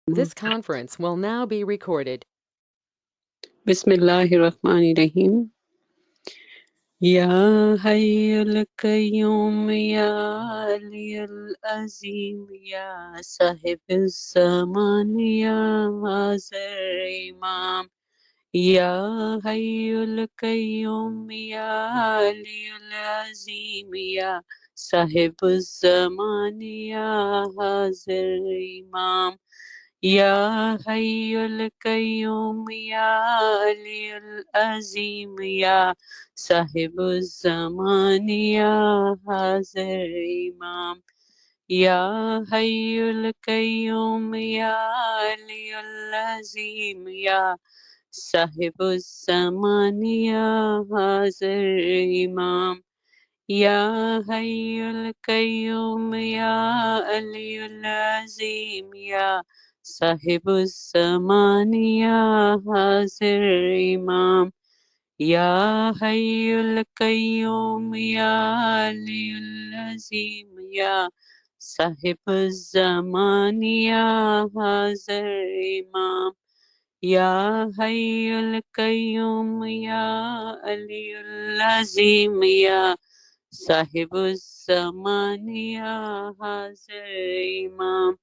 This conference will now be recorded. بسم اللہ الرحمن الرحیم یا حی القیوم یا علی العظیم یا صاحب الزمان یا حاضر امام یا حی القیوم یا علی العظیم یا صاحب الزمان یا حاضر امام یا حی القیوم یا علی العظیم یا صاحب الزمان یا حاضر امام یا حی القیوم یا علی العظیم یا صاحب الزمان یا حاضر امام یا حی القیوم یا علی العظیم یا صاحب الزمان یا حاضر امام یا حی القیوم یا علی العظیم یا صاحب الزمان یا حاضر امام یا حی القیوم یا علی العظیم یا صاحب الزمان یا حاضر امام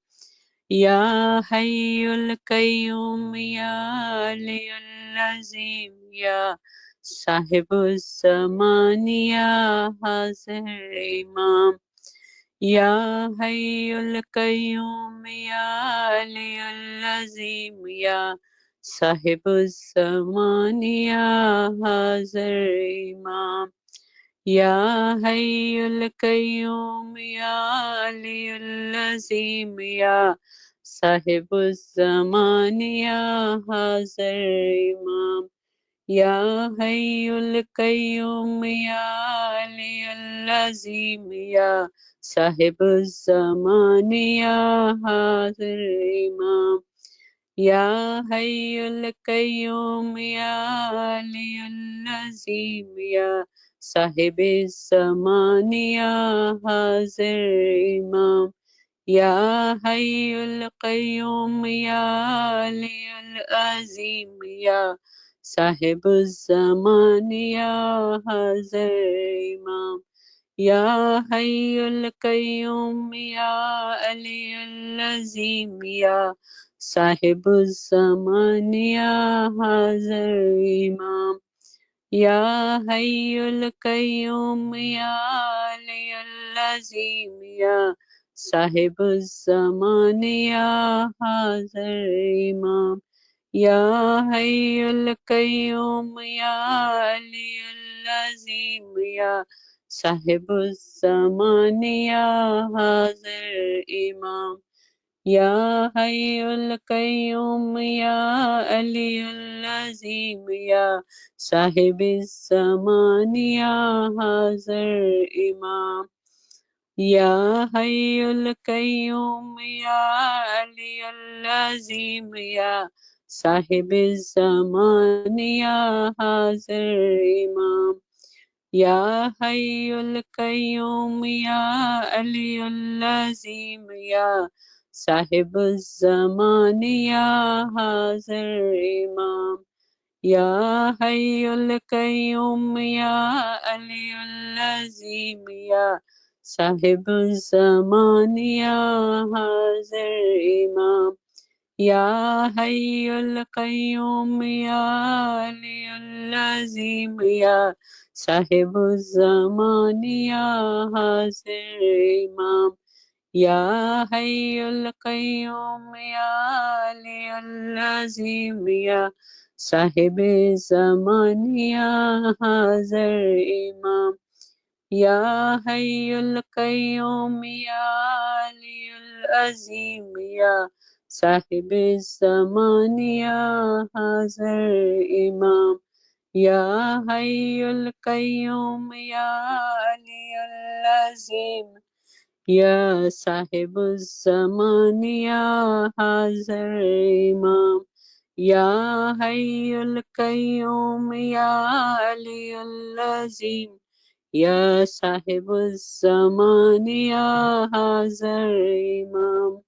یا حی القیوم یا علی العظیم یا صاحب الزمان یا حاضر امام یا حی القیوم یا علی العظیم یا صاحب الزمان یا حاضر امام یا حی القیوم یا علی العظیم یا صاحب الزمان یا حاضر امام یا حی القیوم یا علی العظیم یا صاحب الزمان یا حاضر امام یا حی القیوم یا علی العظیم یا صاحب الزمان یا حاضر امام یا حی القیوم یا علی العظیم یا صاحب الزمان یا حاضر امام یا حی القیوم یا علی العظیم یا صاحب الزمان یا حاضر امام یا حی القیوم یا علی العظیم یا صاحب الزمان یا حاضر امام یا حی القیوم یا علی العظیم یا صاحب الزمان یا حاضر امام یا حی القیوم یا علی العظیم یا صاحب الزمان یا حاضر امام یا حی القیوم یا علی العظیم یا صاحب الزمان یا حاضر امام یا حی القیوم یا علی العظیم یا صاحب الزمان یا حاضر امام یا حی القیوم یا علی العظیم یا صاحب الزمان یا حاضر امام یا حی القیوم یا علی العظیم یا صاحب الزمان یا حاضر امام یا حی القیوم یا علی العظیم یا صاحب الزمان یا حاضر امام یا حی القیوم یا علی العظیم یا صاحب الزمان یا حاضر امام یا حی القیوم یا علی العظیم یا صاحب الزمان یا حاضر امام یا حی القیوم یا علی العظیم یا صاحب الزمان یا حاضر امام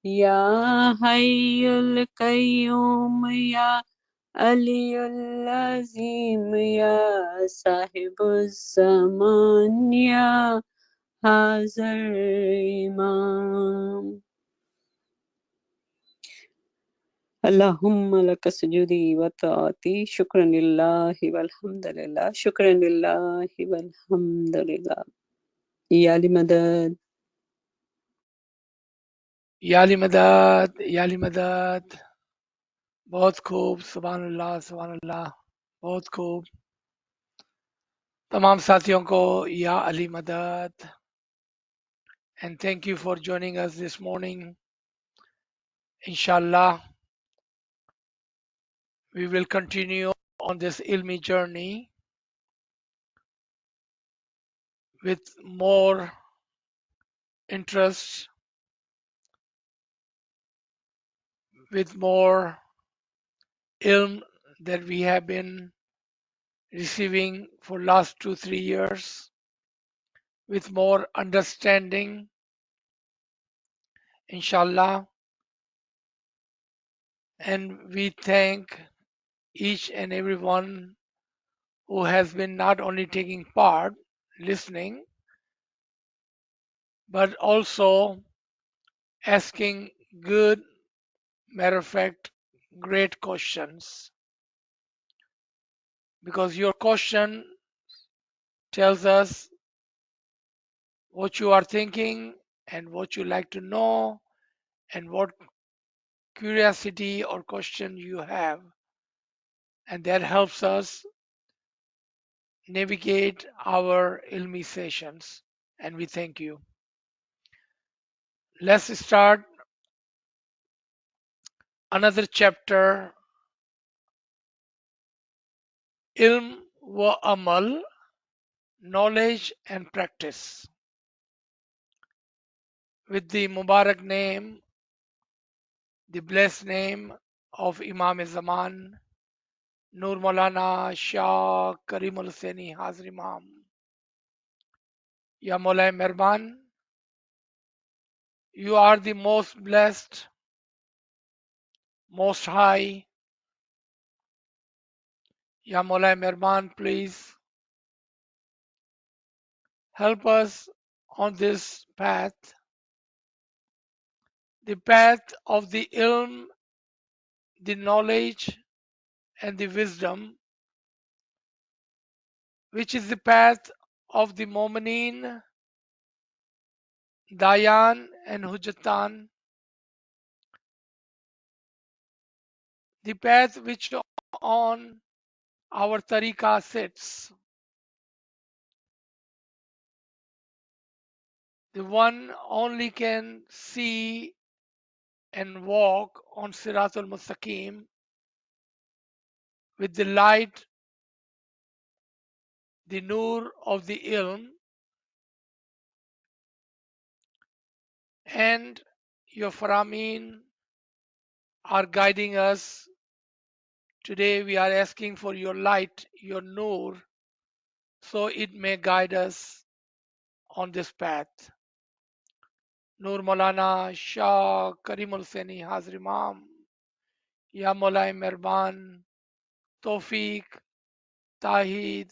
Ya Hayyul Qayyum Ya Aliyul Azim Ya Sahibuz Zaman Ya Hazar Imam. Allahumma laka sujudi wa ta'ati. Shukran lillahi walhamdulillah. Shukran lillahi walhamdulillah. Ya Ali Madad. याली मदद याली मदद बहुत खूब सुभान अल्लाह बहुत खूब तमाम साथियों को या अली मदद and thank you for joining us this morning. Inshallah, we will continue on this ilmi journey with more interest, with more ilm that we have been receiving for last 2-3 years, with more understanding, inshallah. And we thank each and everyone who has been not only taking part, listening, but also asking good, matter of fact, great questions. Because your question tells us what you are thinking and what you like to know and what curiosity or question you have. And that helps us navigate our ilmi sessions. And we thank you. Let's start another chapter, Ilm wa Amal, knowledge and practice, with the Mubarak name, the blessed name of Imam Zaman, Nur Maulana Shah Karimul Hussaini Hazir Imam. Ya Maulay Mehrban, you are the most blessed, most high. Ya Maulay Mehrban, please help us on this path, the path of the ilm, the knowledge, and the wisdom, which is the path of the Mu'mineen, Dayan, and Hujjatan, the path which on our tariqah sits, the one only can see and walk on Siratul Mustaqim with the light, the nur of the ilm, and your Farameen are guiding us. Today we are asking for your light, your nur, so it may guide us on this path. Nur Maulana Shah Karimul Hussaini Hazir Imam, Ya Maulay Mehrban, Tawfiq, Tahid,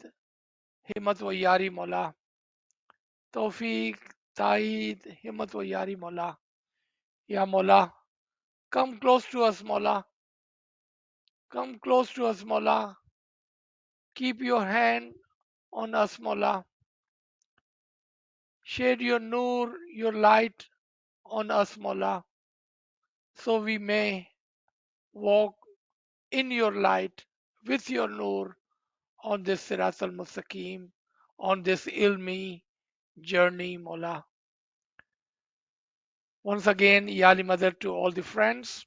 Himmat wa Yari Maula. Tawfiq, Tahid, Himmat wa Yari Maula. Ya Maula, come close to us, Maula. Come close to us, Maula. Keep your hand on us, Maula. Shed your nur, your light on us, Maula, so we may walk in your light with your nur on this Sirat al Mustaqim, on this ilmi journey, Maula. Once again, Yali Mother to all the friends.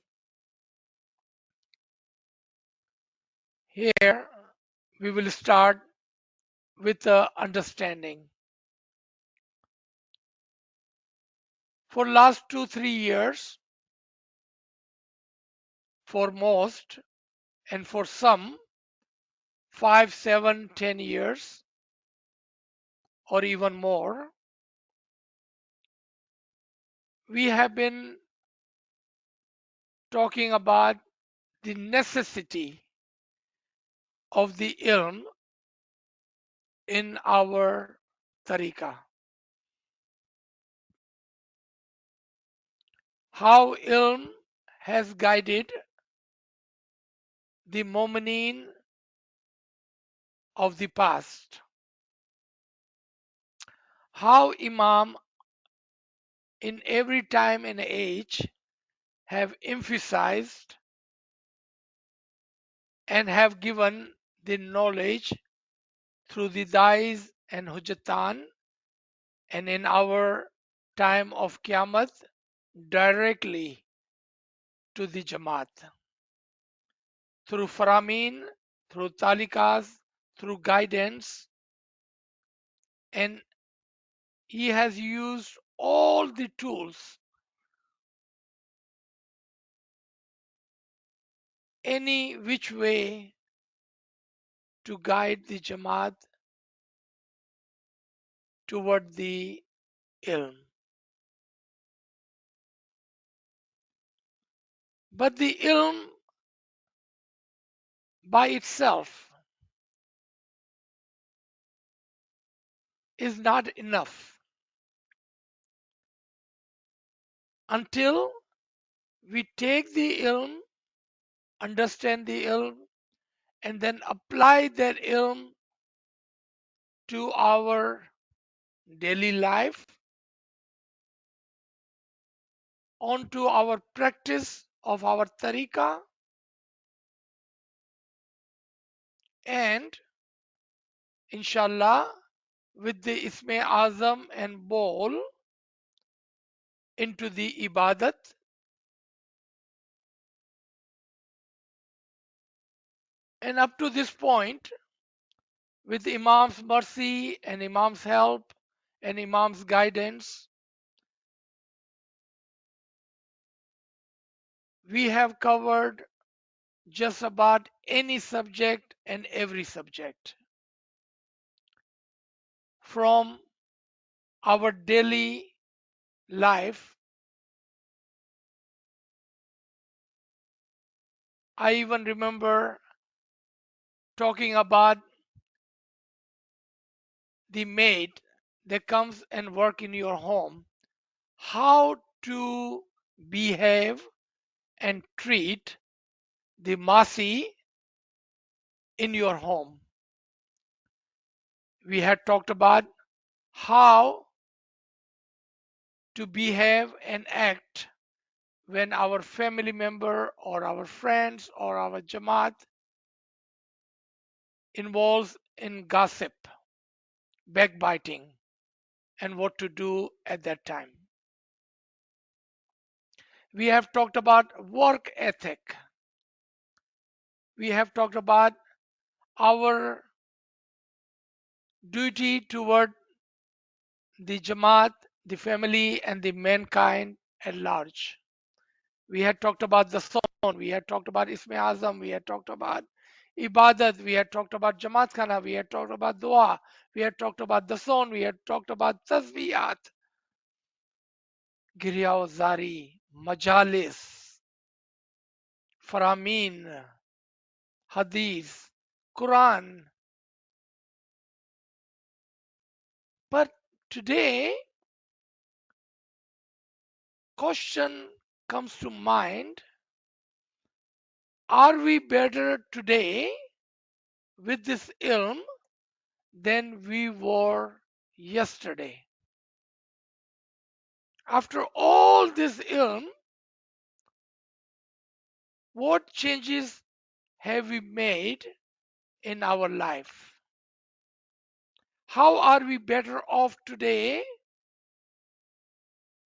Here we will start with the understanding. For last 2-3 years, for most, and for some, 5, 7, 10 years, or even more, we have been talking about the necessity of the ilm in our tariqah. How ilm has guided the mu'mineen of the past. How Imam in every time and age have emphasized and have given the knowledge through the dais and hujjatan, and in our time of Qiyamah directly to the Jamaat through Faramin, through Talikas, through guidance, and he has used all the tools any which way to guide the Jamaat toward the ilm. But the ilm by itself is not enough until we take the ilm, understand the ilm, and then apply that ilm to our daily life, onto our practice of our tariqah, and inshallah with the Isme Azam and bowl into the ibadat, and up to this point with Imam's mercy and Imam's help and Imam's guidance, we have covered just about any subject and every subject from our daily life. I even remember talking about the maid that comes and work in your home, how to behave and treat the Masi in your home. We had talked about how to behave and act when our family member or our friends or our Jamaat involves in gossip, backbiting, and what to do at that time. We have talked about work ethic. We have talked about our duty toward the Jamaat, the family, and the mankind at large. We had talked about the Sawn, we had talked about Isme Azam, we had talked about Ibadat, we had talked about Jamaat Khana, we had talked about Dua, we had talked about the Sawn, we had talked about Tasbiyat, Giryawzari, Majalis, Faramin, Hadith, Quran. But today, question comes to mind, are we better today with this ilm than we were yesterday? After all this ilm, what changes have we made in our life? How are we better off today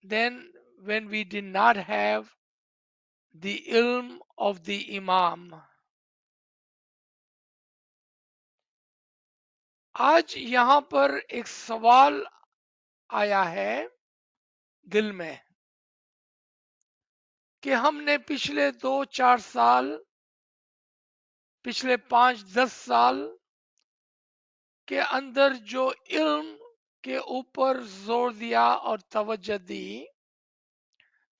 than when we did not have the ilm of the Imam? आज यहाँ पर एक सवाल आया है दिल में कि हमने पिछले 2-4 साल, पिछले 5-10 साल के अंदर जो इल्म के ऊपर जोर दिया और तवज्जो दी,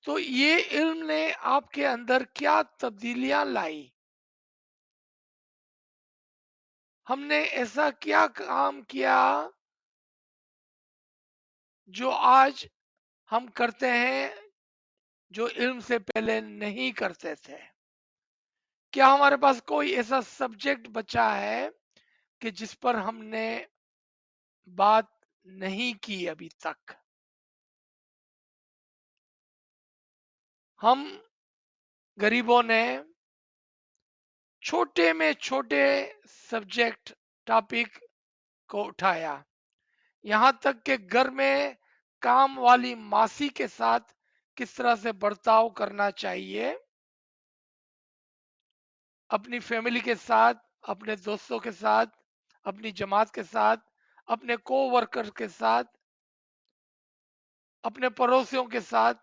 तो ये इल्म ने आपके अंदर क्या तब्दीलियां लाई? हमने ऐसा क्या काम किया जो आज हम करते हैं जो इल्म से पहले नहीं करते थे? क्या हमारे पास कोई ऐसा सब्जेक्ट बचा है कि जिस पर हमने बात नहीं की अभी तक? हम गरीबों ने छोटे में छोटे सब्जेक्ट टॉपिक को उठाया, यहाँ तक कि घर में काम वाली मासी के साथ किस तरह से बर्ताव करना चाहिए, अपनी फैमिली के साथ, अपने दोस्तों के साथ, अपनी जमात के साथ, अपने को वर्कर के साथ, अपने पड़ोसियों के साथ,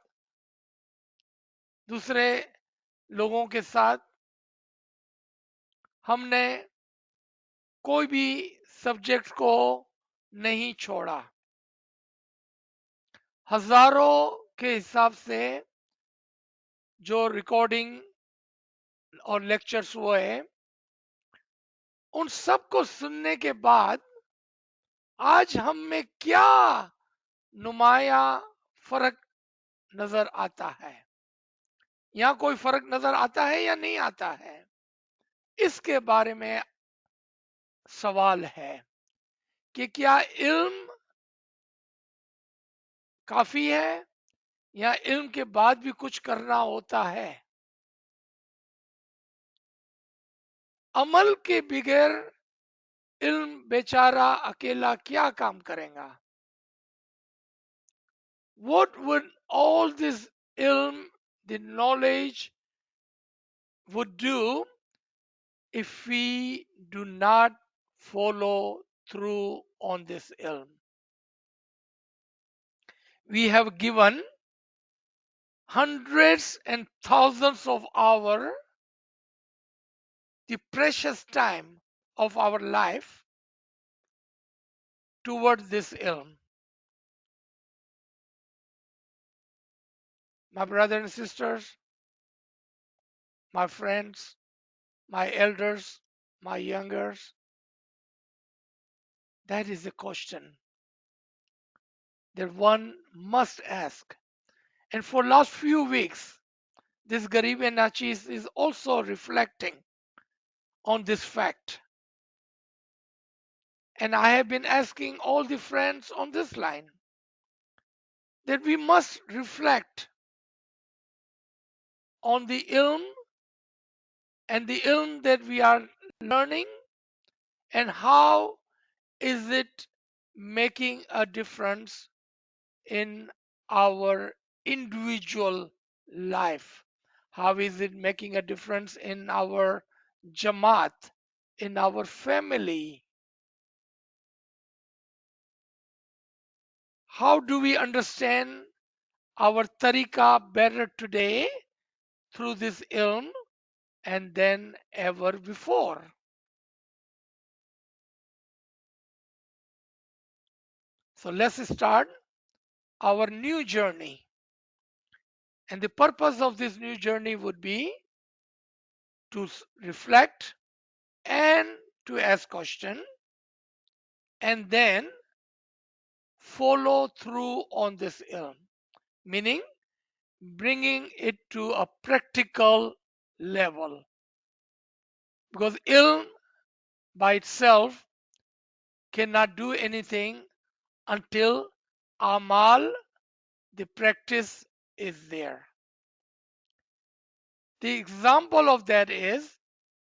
दूसरे लोगों के साथ, हमने कोई भी सब्जेक्ट को नहीं छोड़ा। हजारों के हिसाब से जो रिकॉर्डिंग और लेक्चर्स हुए, उन सब को सुनने के बाद आज हम में क्या नुमाया फर्क नजर आता है? यहाँ कोई फर्क नजर आता है या नहीं आता है? इसके बारे में सवाल है कि क्या इल्म काफी है या इल्म के बाद भी कुछ करना होता है? अमल के बगैर इल्म बेचारा अकेला क्या काम करेगा? What would all this ilm, the knowledge, would do if we do not follow through on this ilm? We have given hundreds and thousands of hours, the precious time of our life, towards this ilm. My brothers and sisters, my friends, my elders, my youngers, that is the question that one must ask. And for last few weeks, this Garib and Nachis is also reflecting on this fact. And I have been asking all the friends on this line that we must reflect on the ilm and the ilm that we are learning, and how is it making a difference in our individual life? How is it making a difference in our jamaat, in our family? How do we understand our tariqah better today through this ilm and than ever before? So let's start our new journey. And the purpose of this new journey would be to reflect and to ask question, and then follow through on this ilm, meaning bringing it to a practical level. Because ilm by itself cannot do anything until Amal, the practice, is there. The example of that is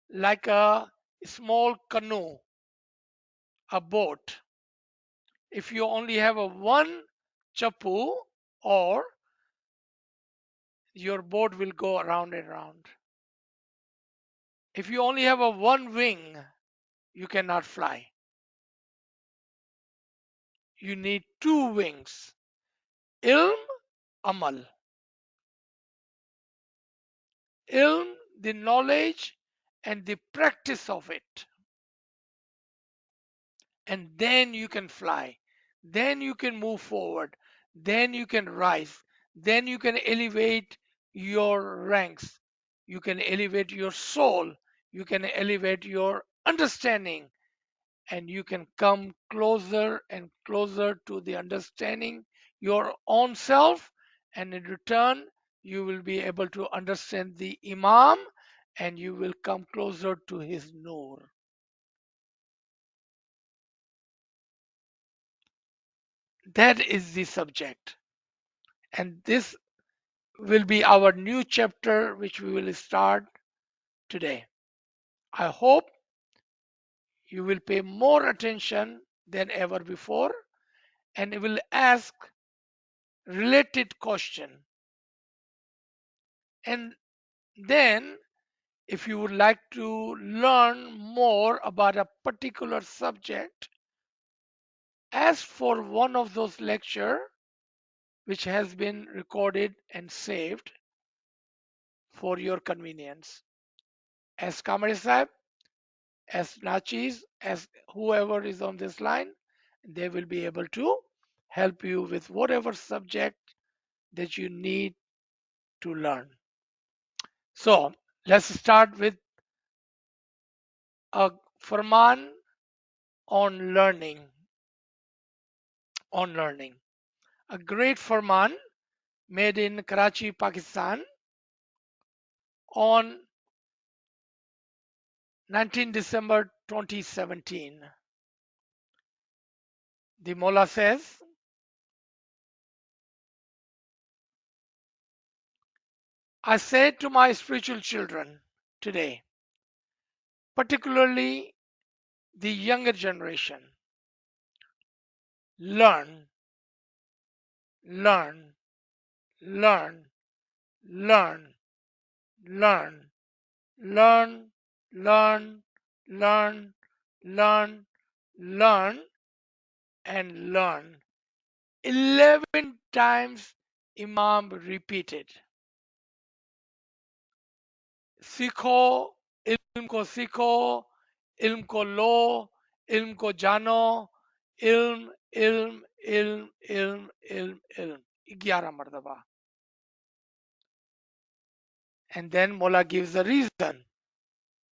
like a small canoe, a boat. If you only have a one chapu, or your boat will go around and around. If you only have a one wing, you cannot fly. You need two wings. Ilm, amal. Ilm, the knowledge and the practice of it. And then you can fly. Then you can move forward. Then you can rise. then you can elevate your ranks. You can elevate your soul. You can elevate your understanding, and you can come closer and closer to the understanding your own self. And in return, you will be able to understand the Imam, and you will come closer to his Nur. That is the subject. And this will be our new chapter, which we will start today. I hope you will pay more attention than ever before and will ask related question. And then if you would like to learn more about a particular subject, ask for one of those lecture which has been recorded and saved for your convenience. As Kamari Sahib, as Nachis, as whoever is on this line, they will be able to help you with whatever subject that you need to learn. So let's start with a farman on learning. On learning. A great farman made in Karachi, Pakistan on 19 December 2017. The Mullah says, I say to my spiritual children today, particularly the younger generation, learn, learn, learn, learn, learn, learn, learn, learn, learn, learn, and learn. 11 times Imam repeated. सीखो इल्म को सीखो इल्म को लो इल्म को जानो इल्म इल्म इल्म इल्म इल्म इल्म 11 मरतबा. And then Mola gives the reason.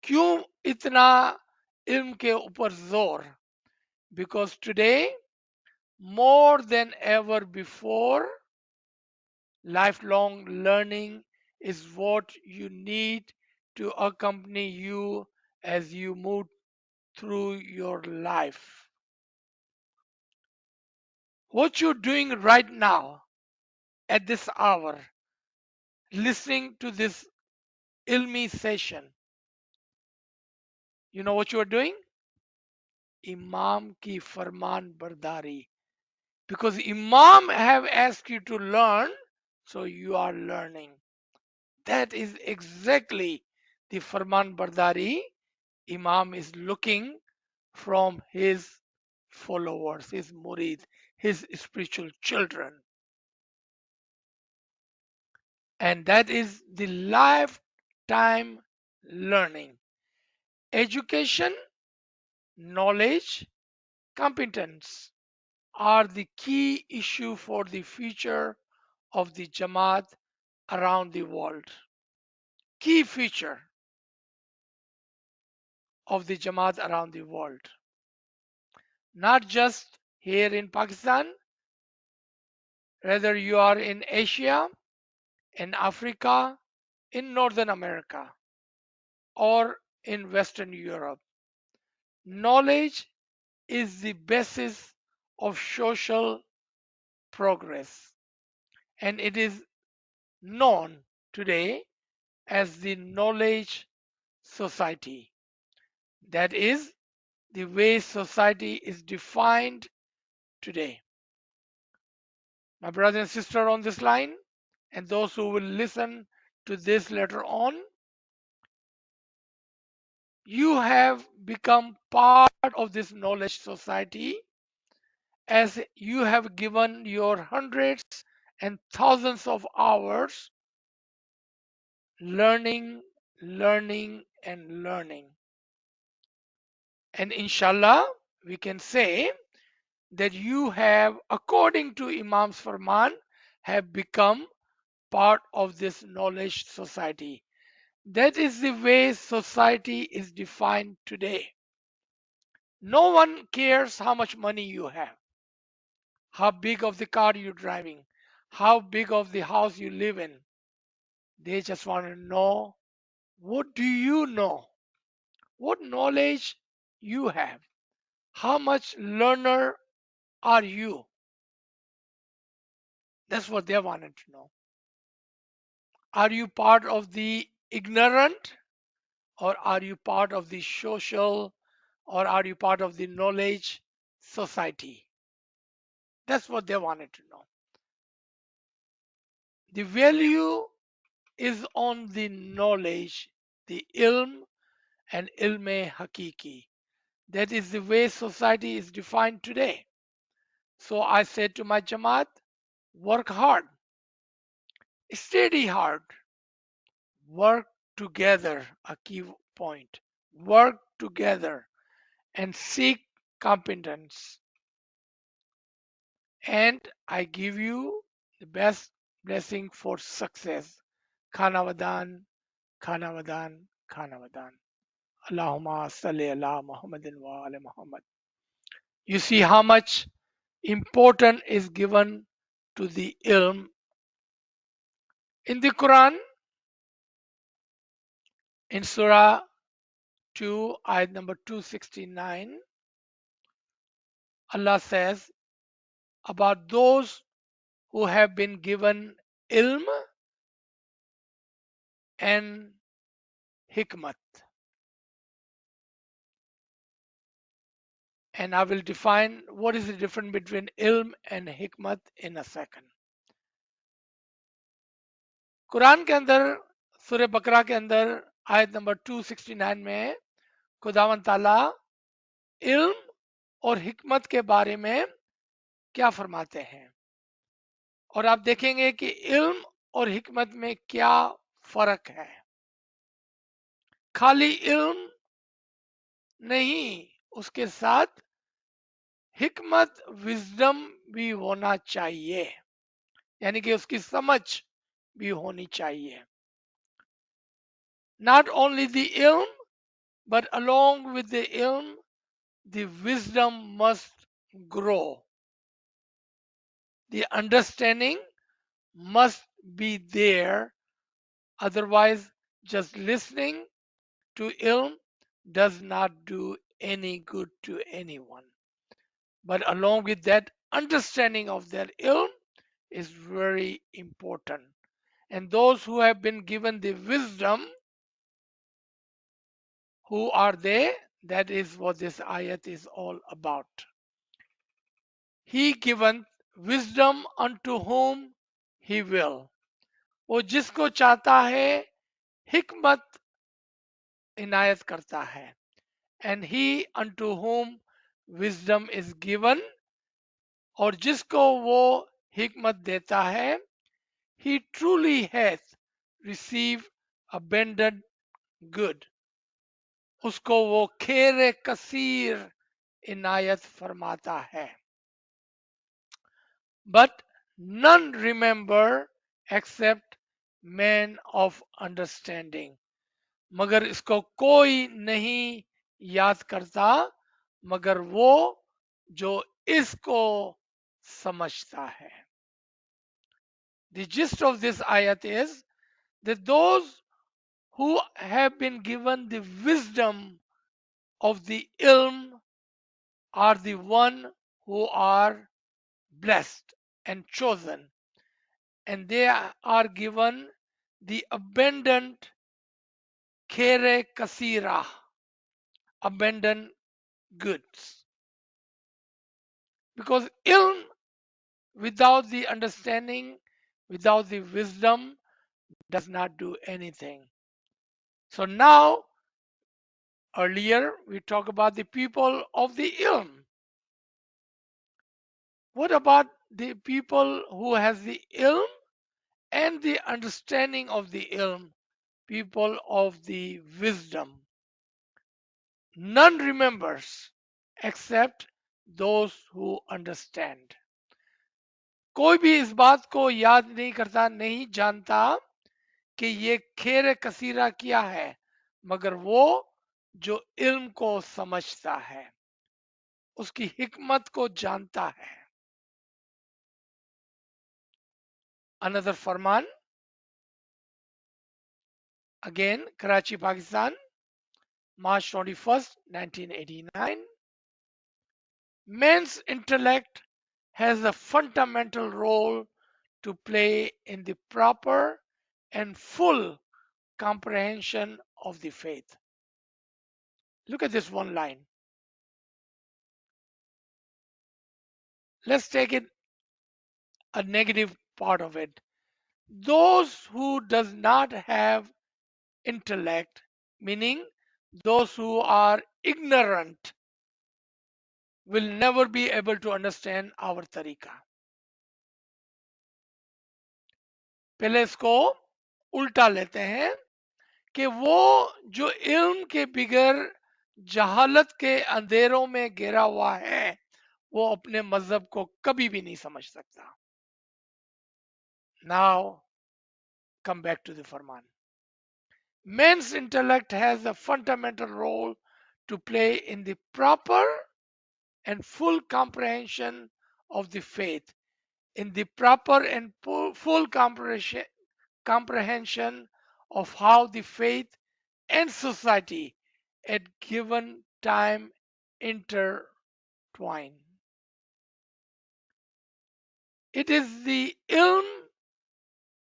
क्यों इतना इल्म के ऊपर जोर? Because today, more than ever before, lifelong learning is what you need to accompany you as you move through your life. What you're doing right now at this hour, listening to this ilmi session, you know what you are doing? Imam ki farman bardari. Because Imam have asked you to learn, so you are learning. That is exactly the farman bardari Imam is looking from his followers, his murid, his spiritual children. And that is the lifetime learning. Education, knowledge, competence are the key issue for the future of the Jamaat around the world. Key feature of the Jamaat around the world. Not just here in Pakistan, whether you are in Asia, in Africa, in Northern America, or in Western Europe. Knowledge is the basis of social progress, and it is known today as the knowledge society. That is the way society is defined today. My brother and sister on this line, and those who will listen to this later on, you have become part of this knowledge society as you have given your hundreds and thousands of hours learning, learning, and learning. And inshallah, we can say that you have, according to Imam's Farman, have become part of this knowledge society. That is the way society is defined today. No one cares how much money you have, how big of the car you're driving, how big of the house you live in. They just want to know, what do you know? What knowledge you have? How much learner are you? That's what they wanted to know. Are you part of the ignorant, or are you part of the social, or are you part of the knowledge society? That's what they wanted to know. The value is on the knowledge, the ilm and ilme hakiki. That is the way society is defined today. So I said to my Jamaat, work hard, study hard, work together, a key point. Work together and seek competence. And I give you the best blessing for success. Khanavadan, Khanavadan, Khanavadan. Allahumma salli ala Muhammadin wa ala Muhammad. You see how much important is given to the ilm. In the Quran, in Surah 2, ayat number 269, Allah says about those who have been given ilm and hikmat. And I will define what is the difference between ilm and hikmat in a second. Quran के अंदर सूर्य बकरा के अंदर आयत number 269 में खुदावन ताला इल्म और हिकमत के बारे में क्या फरमाते हैं, और आप देखेंगे कि इल्म और हिकमत में क्या फर्क है। खाली इल्म नहीं, उसके साथ हिकमत विजडम भी होना चाहिए, यानी कि उसकी समझ भी होनी चाहिए। Not only the ilm, but along with the ilm, the wisdom must grow. The understanding must be there. Otherwise, just listening to ilm does not do any good to anyone. But along with that, understanding of that ilm is very important. And those who have been given the wisdom, who are they? That is what this ayat is all about. He given wisdom unto whom he will. वो जिसको चाहता है हिकमत इनायत करता है. And he unto whom wisdom is given, और जिसको वो हिकमत देता है, he truly hath received abundant good. उसको वो खेर कसीर इनायत फरमाता है. But none remember except men of understanding. मगर इसको कोई नहीं याद करता मगर वो जो इसको समझता है. The gist of this ayat is that those who have been given the wisdom of the ilm are the one who are blessed and chosen, and they are given the abundant khere kasira, abundant goods. Because ilm without the understanding, without the wisdom, does not do anything. So now, earlier we talked about the people of the ilm. What about the people who has the ilm and the understanding of the ilm, people of the wisdom? None remembers except those who understand. कोई भी इस बात को याद नहीं करता, नहीं जानता कि ये खेर कसीरा क्या है, मगर वो जो इल्म को समझता है, उसकी हिकमत को जानता है। Another Farman, again Karachi Pakistan, March 21st, 1989. Man's intellect has a fundamental role to play in the proper and full comprehension of the faith. Look at this one line. Let's take it a negative part of it. Those who does not have intellect, meaning those who are ignorant, will never be able to understand our tariqa. पहले इसको उल्टा लेते हैं कि वो जो इल्म के बिगर जहालत के अंधेरों में घिरा हुआ है, वो अपने मजहब को कभी भी नहीं समझ सकता। Now come back to the Farman. Man's intellect has a fundamental role to play in the proper and full comprehension of the faith, in the proper and full comprehension of how the faith and society at given time intertwine. It is the ilm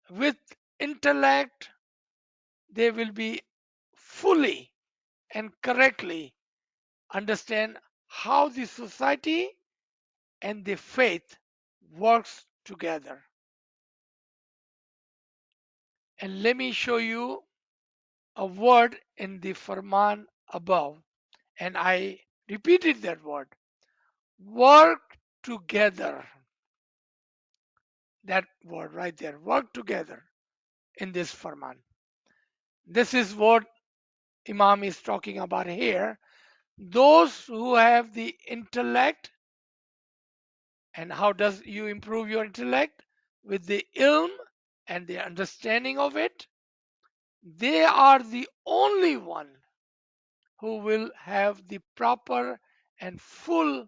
with intellect they will be fully and correctly understand how the society and the faith works together. And let me show you a word in the Farman above, and I repeated that word, work together. That word right there, work together in this Farman. This is what Imam is talking about here. Those who have the intellect, and how does you improve your intellect? With the ilm and the understanding of it, they are the only one who will have the proper and full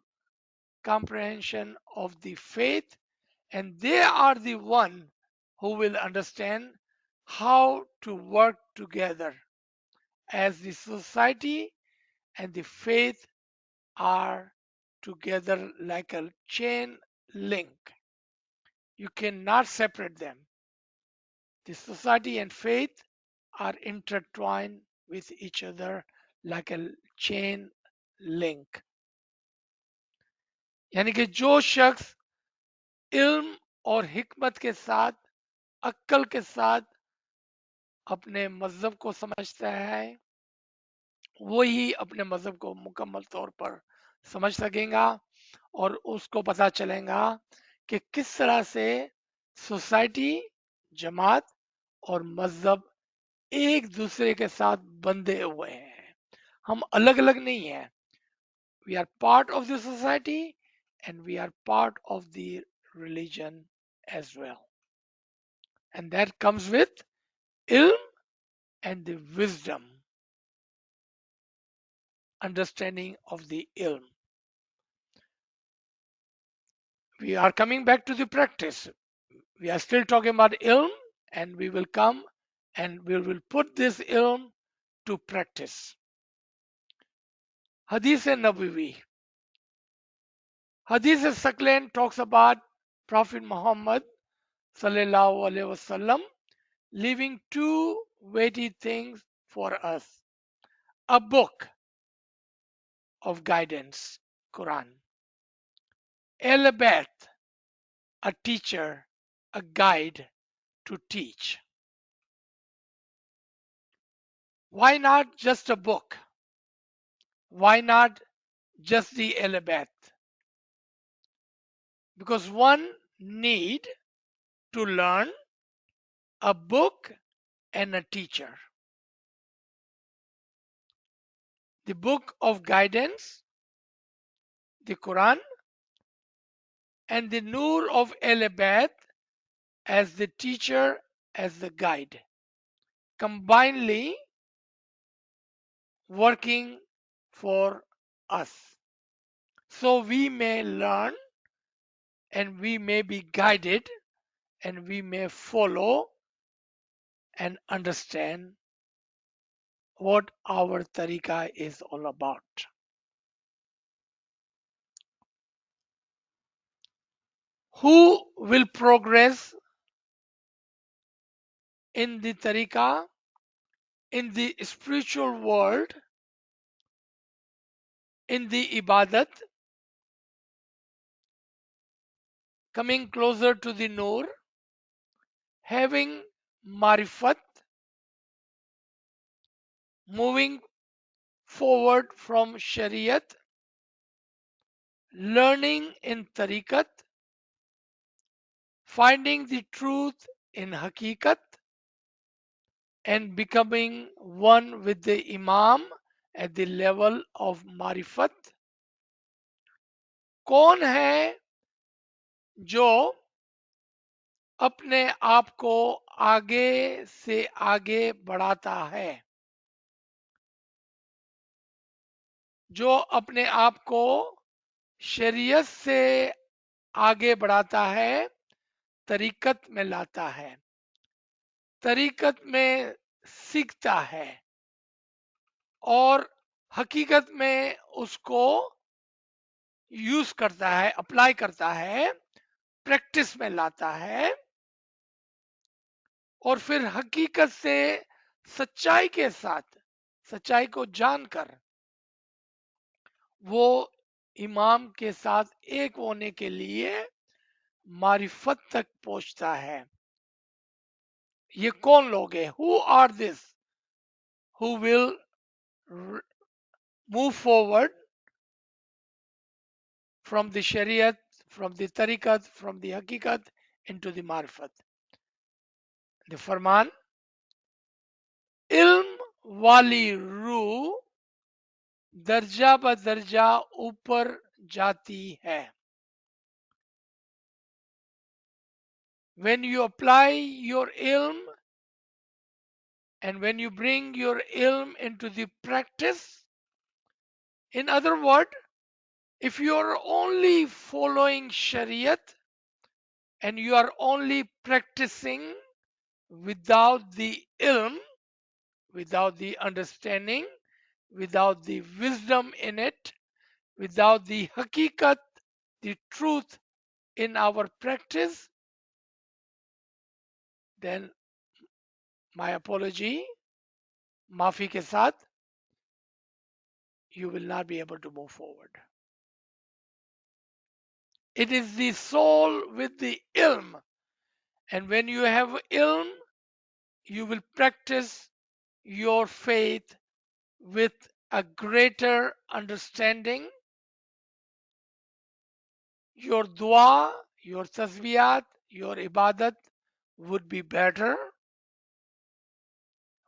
comprehension of the faith, and they are the one who will understand how to work together as the society and the faith are together like a chain link. You cannot separate them. The society and faith are intertwined with each other like a chain link. यानी कि जो शख्स इल्म और हिकमत के साथ, अक्ल के साथ अपने मजहब को समझता है, वही अपने मजहब को मुकम्मल तौर पर समझ सकेगा और उसको पता चलेगा कि किस तरह से सोसाइटी, जमात और मजहब एक दूसरे के साथ बंधे हुए हैं। हम अलग अलग नहीं हैं। We are part of the society and we are part of the religion as well. And that comes with ilm and the wisdom, understanding of the ilm. We are coming back to the practice. We are still talking about ilm, and we will come and we will put this ilm to practice. Hadith Nabawi. Hadith Saklan talks about Prophet Muhammad sallallahu alaihi wasallam leaving two weighty things for us: a book of guidance, Quran; ALWAAZ, a teacher, a guide to teach. Why not just a book? Why not just the ALWAAZ? Because one need to learn a book and a teacher. The book of guidance, the Quran, and the Nur of ALWAAZ as the teacher, as the guide, combinedly working for us. So we may learn and we may be guided and we may follow and understand what our tariqa is all about. Who will progress in the tariqa, in the spiritual world, in the ibadat, coming closer to the Nur, having marifat, moving forward from Shariat, learning in tariqat, finding the truth in hakikat, and becoming one with the Imam at the level of marifat. कौन है जो अपने आप को आगे से आगे बढ़ाता है, जो अपने आप को शरीयत से आगे बढ़ाता है, तरीकत में लाता है, तरीकत में सीखता है और हकीकत में उसको यूज करता है, अप्लाई करता है, प्रैक्टिस में लाता है और फिर हकीकत से सच्चाई के साथ, सच्चाई को जानकर वो इमाम के साथ एक होने के लिए मारिफत तक पहुंचता है. ये कौन लोग हैं? Who are this who will move forward from the Shariat, from the Tariqat, from the Hakikat into the Marifat. The Farman, ilm wali रूह दर्जा ब दर्जा ऊपर जाती है. When you apply your ilm and when you bring your ilm into the practice, in other words, if you are only following Shariat and you are only practicing without the ilm, without the understanding, without the wisdom in it, without the hakikat, the truth in our practice, then my apology, maafi ke saath, you will not be able to move forward. It is the soul with the ilm. And when you have ilm, you will practice your faith with a greater understanding. Your dua, your tasbiyat, your ibadat would be better,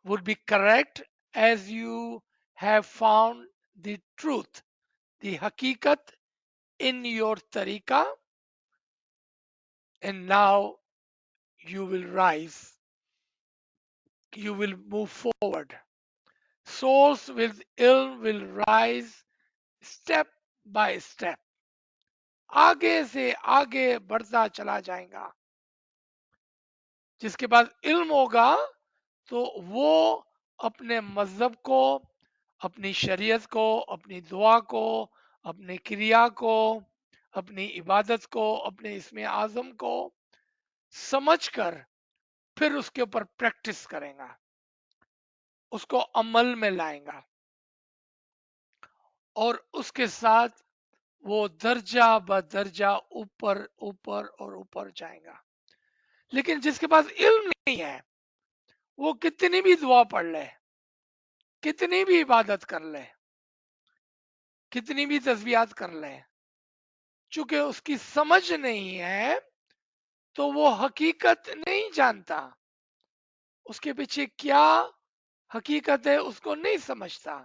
would be correct as you have found the truth, the hakikat in your tariqah, and now you will rise, you will move forward. Souls with ilm will rise step by step. आगे से आगे बढ़ता चला जाएगा. जिसके पास इल्म होगा तो वो अपने मजहब को, अपनी शरीयत को, अपनी दुआ को, अपनी क्रिया को, अपनी इबादत को, अपने इसमें आजम को समझकर फिर उसके ऊपर प्रैक्टिस करेगा, उसको अमल में लाएगा और उसके साथ वो दर्जा ब दर्जा ऊपर ऊपर और ऊपर जाएगा. लेकिन जिसके पास इल्म नहीं है, वो कितनी भी दुआ पढ़ ले, कितनी भी इबादत कर ले, कितनी भी तस्बीहात कर ले, चूंकि उसकी समझ नहीं है तो वो हकीकत नहीं जानता, उसके पीछे क्या हकीकत है उसको नहीं समझता.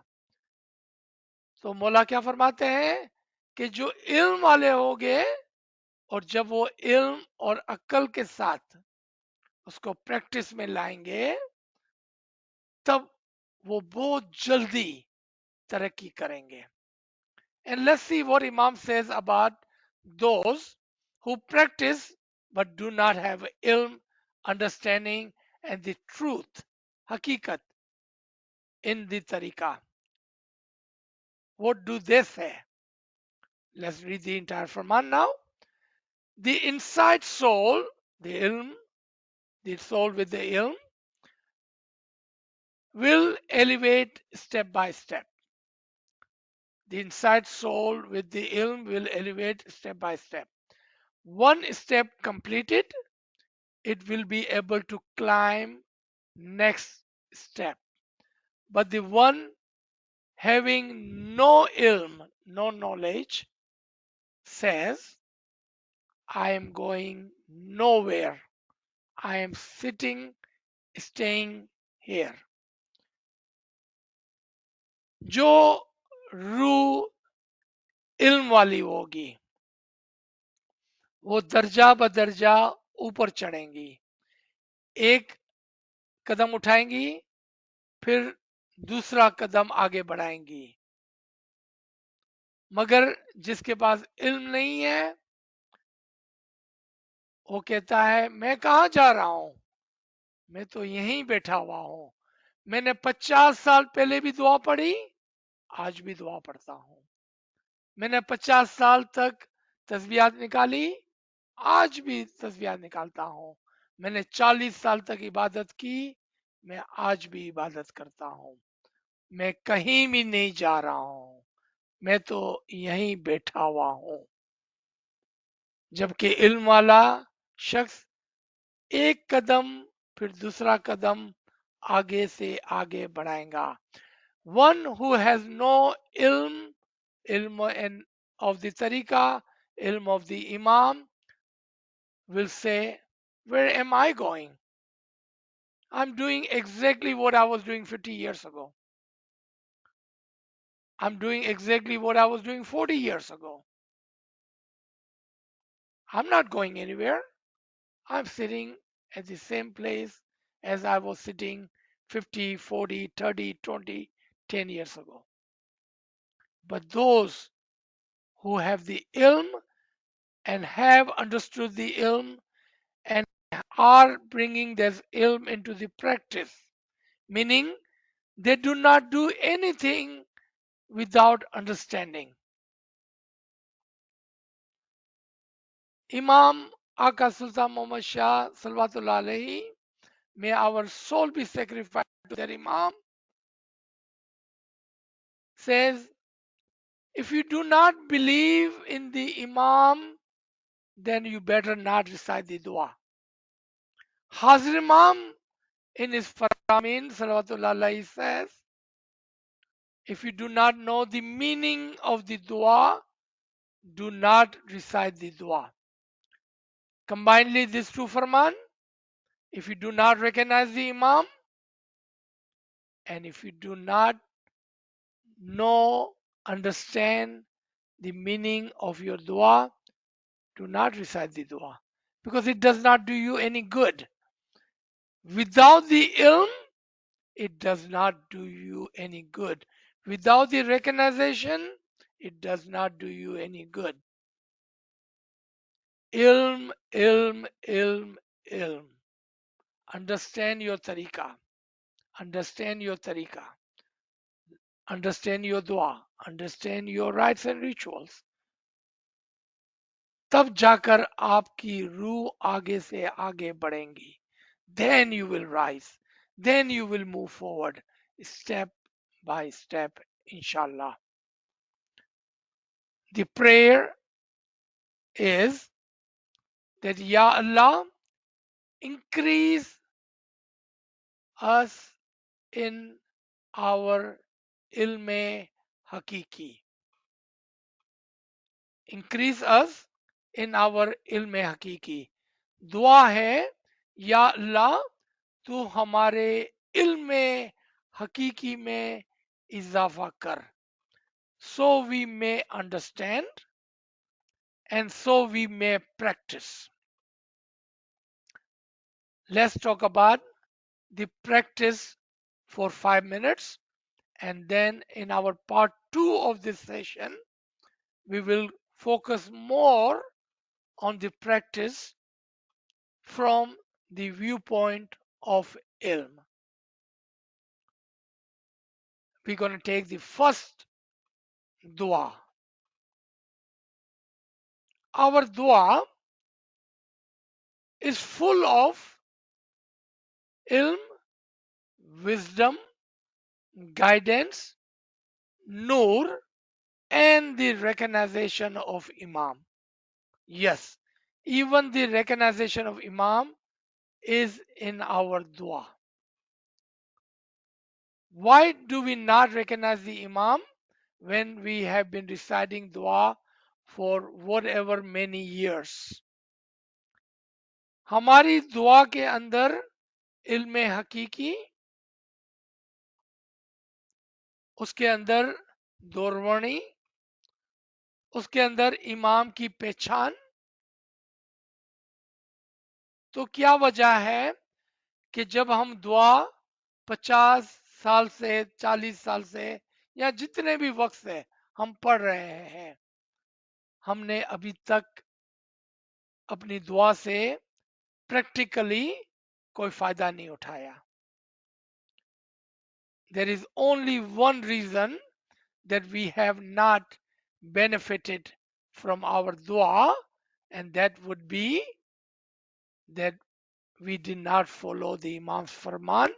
तो मौला क्या फरमाते हैं कि जो इल्म वाले होंगे और जब वो इल्म और अक्ल के साथ उसको प्रैक्टिस में लाएंगे तब वो बहुत जल्दी तरक्की करेंगे. And let's see what Imam says about those who practice but do not have ilm, understanding, and the truth, hakikat, in the tariqah. What do they say? Let's read the entire Farman now. The inside soul, the ilm, the soul with the ilm, will elevate step by step. The inside soul with the ilm will elevate step by step. One step completed, it will be able to climb next step. But the one having no ilm, no knowledge, says, I am going nowhere. I am sitting, staying here. जो रूह इल्म वाली होगी वो दर्जा बदर्जा ऊपर चढ़ेंगी. एक कदम उठाएंगी फिर दूसरा कदम आगे बढ़ाएंगी. मगर जिसके पास इल्म नहीं है वो कहता है मैं कहाँ जा रहा हूं, मैं तो यहीं बैठा हुआ हूं. मैंने 50 साल पहले भी दुआ पढ़ी, आज भी दुआ पढ़ता हूं. मैंने 50 साल तक तस्बीहात निकाली, आज भी तस्बीहात निकालता हूं. मैंने 40 साल तक इबादत की, मैं आज भी इबादत करता हूं. मैं कहीं भी नहीं जा रहा हूं, मैं तो यहीं बैठा हुआ हूं. जबकि इल्म वाला शख्स एक कदम फिर दूसरा कदम आगे से आगे बढ़ाएगा. One who has no ilm and of the tariqah, ilm of the imam, will say, where am I going? I'm doing exactly what I was doing 50 years ago. I'm doing exactly what I was doing 40 years ago. I'm not going anywhere. I'm sitting at the same place as I was sitting 50, 40, 30, 20, 10 years ago. But those who have the ilm and have understood the ilm and are bringing this ilm into the practice, meaning they do not do anything without understanding. Imam Aka Sultan Muhammad Shah Salvatullah Alaihi, may our soul be sacrificed to their Imam, says, if you do not believe in the Imam, then you better not recite the dua. Hazir Imam in his Faramin Salawatullah Alaihi says, if you do not know the meaning of the dua, do not recite the dua. Combinedly, these two Farman, if you do not recognize the Imam, and if you do not know, understand the meaning of your dua, do not recite the dua because it does not do you any good. Without the ilm, it does not do you any good. Without the recognition, it does not do you any good. Ilm, ilm, ilm, ilm. Understand your tariqah. Understand your tariqah. Understand your dua. Understand your rites and rituals. तब जाकर आपकी रूह आगे से आगे बढ़ेंगी. Then you will rise. Then you will move forward step by step, inshallah. The prayer is that, Ya Allah, increase us in our ilme hakiki. Increase us in our ilme hakiki. दुआ है, या अल्लाह तू हमारे इल्म हकीकी में इजाफा कर, so we may understand and so we may practice. Let's talk about the practice for 5 minutes, and then in our part 2 of this session, we will focus more on the practice from the viewpoint of ilm. We're going to take the first dua. Our dua is full of ilm, wisdom, guidance, nur, and the recognition of Imam. Yes, even the recognition of Imam is in our dua. Why do we not recognize the Imam when we have been reciting dua for whatever many years? हमारी दुआ के अंदर इल्म हकीकी, उसके अंदर दोरवणी, उसके अंदर इमाम की पहचान। तो क्या वजह है कि जब हम दुआ 50 साल से 40 साल से या जितने भी वक्त से हम पढ़ रहे हैं, हमने अभी तक अपनी दुआ से प्रैक्टिकली कोई फायदा नहीं उठाया? There is only one reason that we have not benefited from our dua, and that would be that we did not follow the Imam's farman,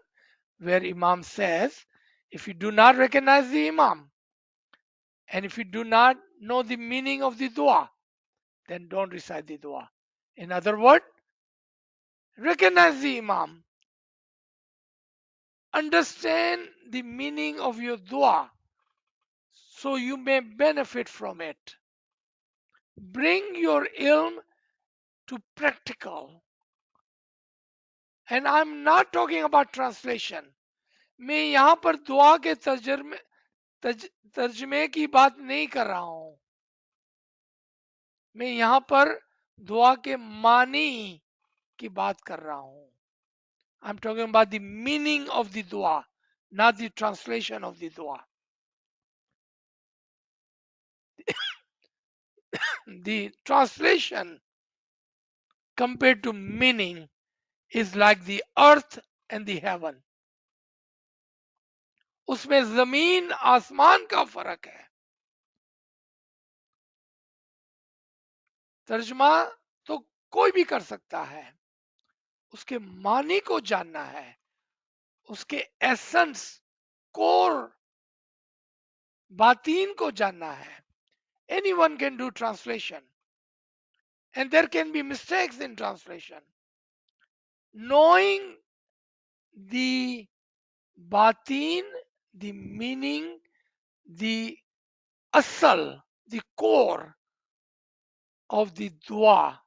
where Imam says, if you do not recognize the Imam and if you do not know the meaning of the dua, then don't recite the dua. In other words, recognize the Imam, understand the meaning of your dua so you may benefit from it. Bring your ilm to practical. And I'm not talking about translation. मैं यहाँ पर दुआ के तर्जमे की बात नहीं कर रहा हूं। मैं यहाँ पर दुआ के मानी की बात कर रहा हूं। I'm talking about the meaning of the dua, not the translation of the dua. The translation compared to meaning is like the earth and the heaven. उसमें जमीन आसमान का फर्क है। तर्जमा तो कोई भी कर सकता है, उसके मानी को जानना है, उसके एसेंस कोर बातीन को जानना है। Anyone can do translation and there can be mistakes in translation. Knowing the batin, the meaning, the asal, the core of the dua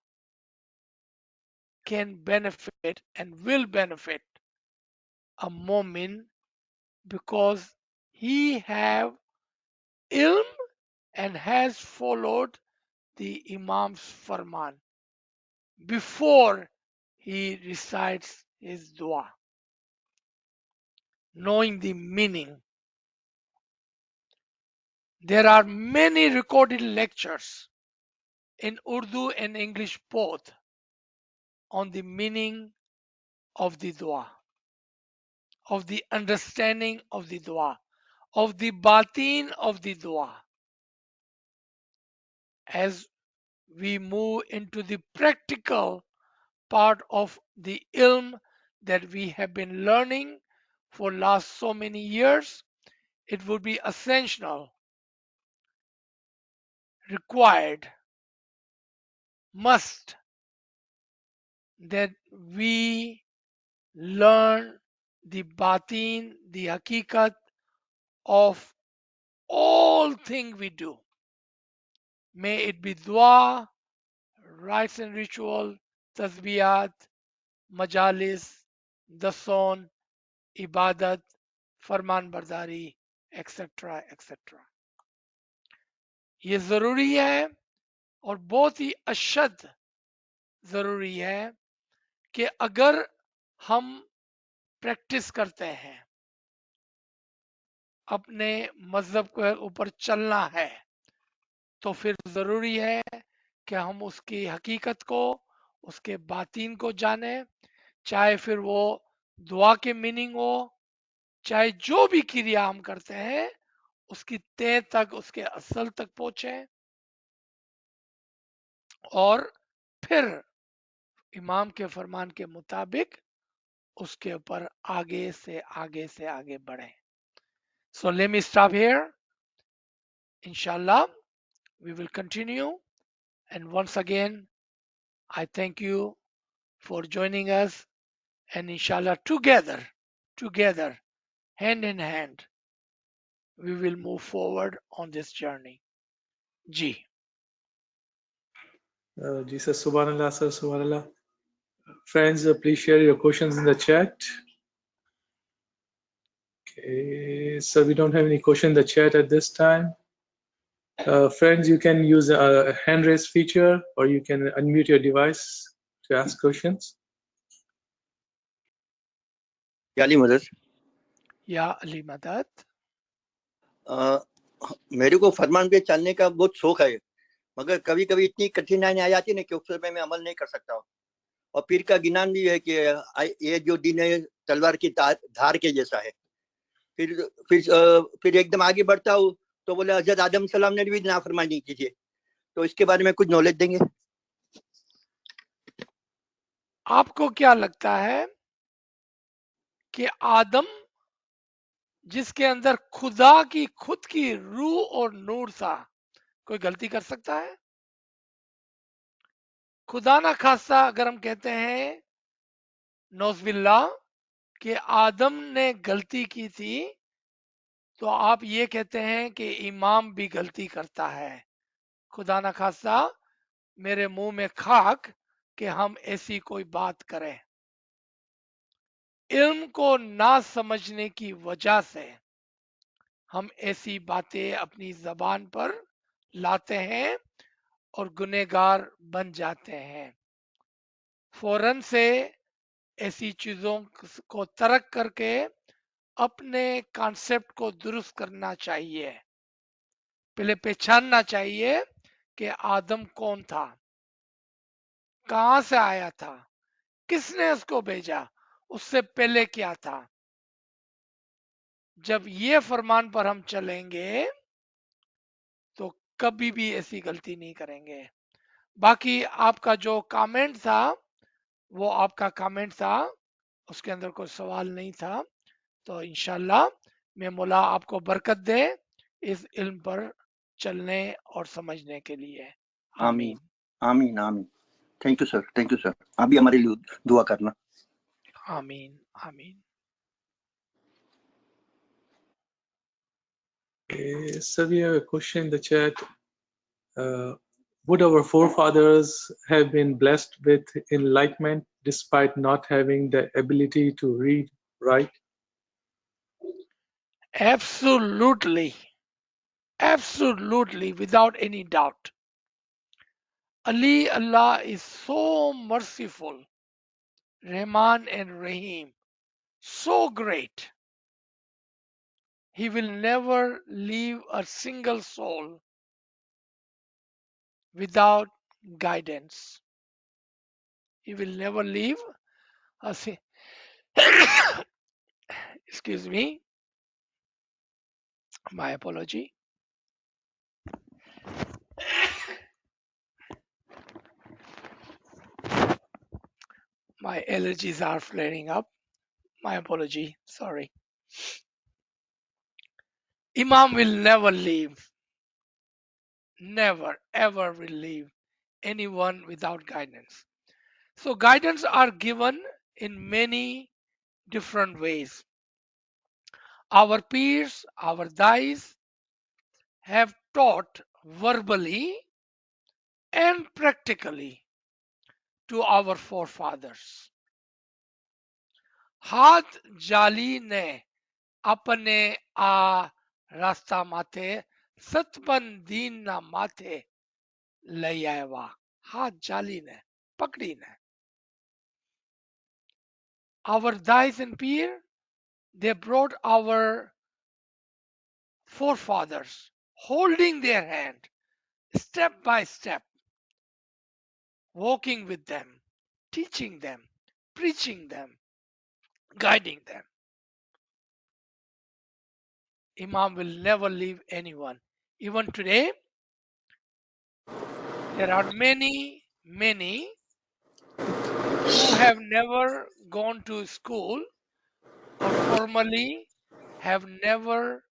can benefit and will benefit a mu'min because he have ilm and has followed the Imam's farman before he recites his dua, knowing the meaning. There are many recorded lectures in Urdu and English both on the meaning of the dua, of the understanding of the dua, of the batin of the dua. As we move into the practical part of the ilm that we have been learning for last so many years, it would be essential, required, must that we learn the batin, the hakikat of all things we do. May it be dua, rites and ritual, tasbiyat, majalis, dason, ibadat, farman bardari, etc. etc. ये जरूरी है और बहुत ही अशद जरूरी है कि अगर हम प्रैक्टिस करते हैं, अपने मजहब के ऊपर चलना है, तो फिर जरूरी है कि हम उसकी हकीकत को, उसके बातीन को जाने, चाहे फिर वो दुआ के मीनिंग हो, चाहे जो भी क्रिया हम करते हैं उसकी तय तक, उसके असल तक पहुंचे, और फिर इमाम के फरमान के मुताबिक उसके ऊपर आगे से आगे से आगे बढ़े. So let me stop here. Inshallah, we will continue. And once again, I thank you for joining us. And inshallah, together, hand in hand, we will move forward on this journey. Ji. Jesus, Subhanallah, sir, Subhanallah. Friends, please share your questions in the chat. Okay, so we don't have any question in the chat at this time. Friends, you can use a hand raise feature, or you can unmute your device to ask questions. या अली मदद, या अली मदद. मेरे को फरमान पे चलने का बहुत शौक है, मगर कभी कभी इतनी कठिनाई आ जाती है ना कि उस समय मैं अमल नहीं कर सकता हूँ. और पीर का गिनान भी है कि ये जो दिन है तलवार की धार के जैसा है. फिर एकदम आगे बढ़ता हूँ तो बोले हजरत आदम सलाम ने भी नाफरमानी की थी, तो इसके बारे में कुछ नॉलेज देंगे? आपको क्या लगता है कि आदम, जिसके अंदर खुदा की खुद की रूह और नूर था, कोई गलती कर सकता है? खुदा ना खास्ता अगर हम कहते हैं नौज़बिल्ला कि आदम ने गलती की थी, तो आप ये कहते हैं कि इमाम भी गलती करता है. खुदा ना खास्ता मेरे मुंह में खाक कि हम ऐसी कोई बात करें. इल्म को ना समझने की वजह से हम ऐसी बातें अपनी जबान पर लाते हैं और गुनहगार बन जाते हैं. फौरन से ऐसी चीजों को तर्क करके अपने कॉन्सेप्ट को दुरुस्त करना चाहिए. पहले पहचानना चाहिए कि आदम कौन था, कहां से आया था, किसने उसको भेजा, उससे पहले क्या था. जब ये फरमान पर हम चलेंगे तो कभी भी ऐसी गलती नहीं करेंगे. बाकी आपका जो कमेंट था वो आपका कमेंट था, उसके अंदर कोई सवाल नहीं था. तो इंशाल्लाह मैं मौला आपको बरकत दे इस इल्म पर चलने और समझने के लिए. आमीन आमीन आमीन. Thank you sir, thank you sir. आप भी हमारे लिए दुआ करना. आमीन आमीन. Okay, so we have a question in the chat. Would our forefathers have been blessed with enlightenment despite not having the ability to read, write? Absolutely, absolutely, without any doubt. Allah is so merciful, Rahman and Rahim, so great. He will never leave a single soul without guidance. He will never leave a excuse me, my apology. My allergies are flaring up. My apology, sorry. Imam will never leave, never ever will leave anyone without guidance. So guidance are given in many different ways. Our peers, our dais have taught verbally and practically to our forefathers. हाथ जाली ने अपने आ रास्ता माथे सतपन दीन ना माथे. લઈ આવ્યા હાથ ચાલીને પકડીને. Our dais and peer, they brought our forefathers, holding their hand, step by step, walking with them, teaching them, preaching them, guiding them. Imam will never leave anyone. Even today, there are many who have never gone to school or formally have never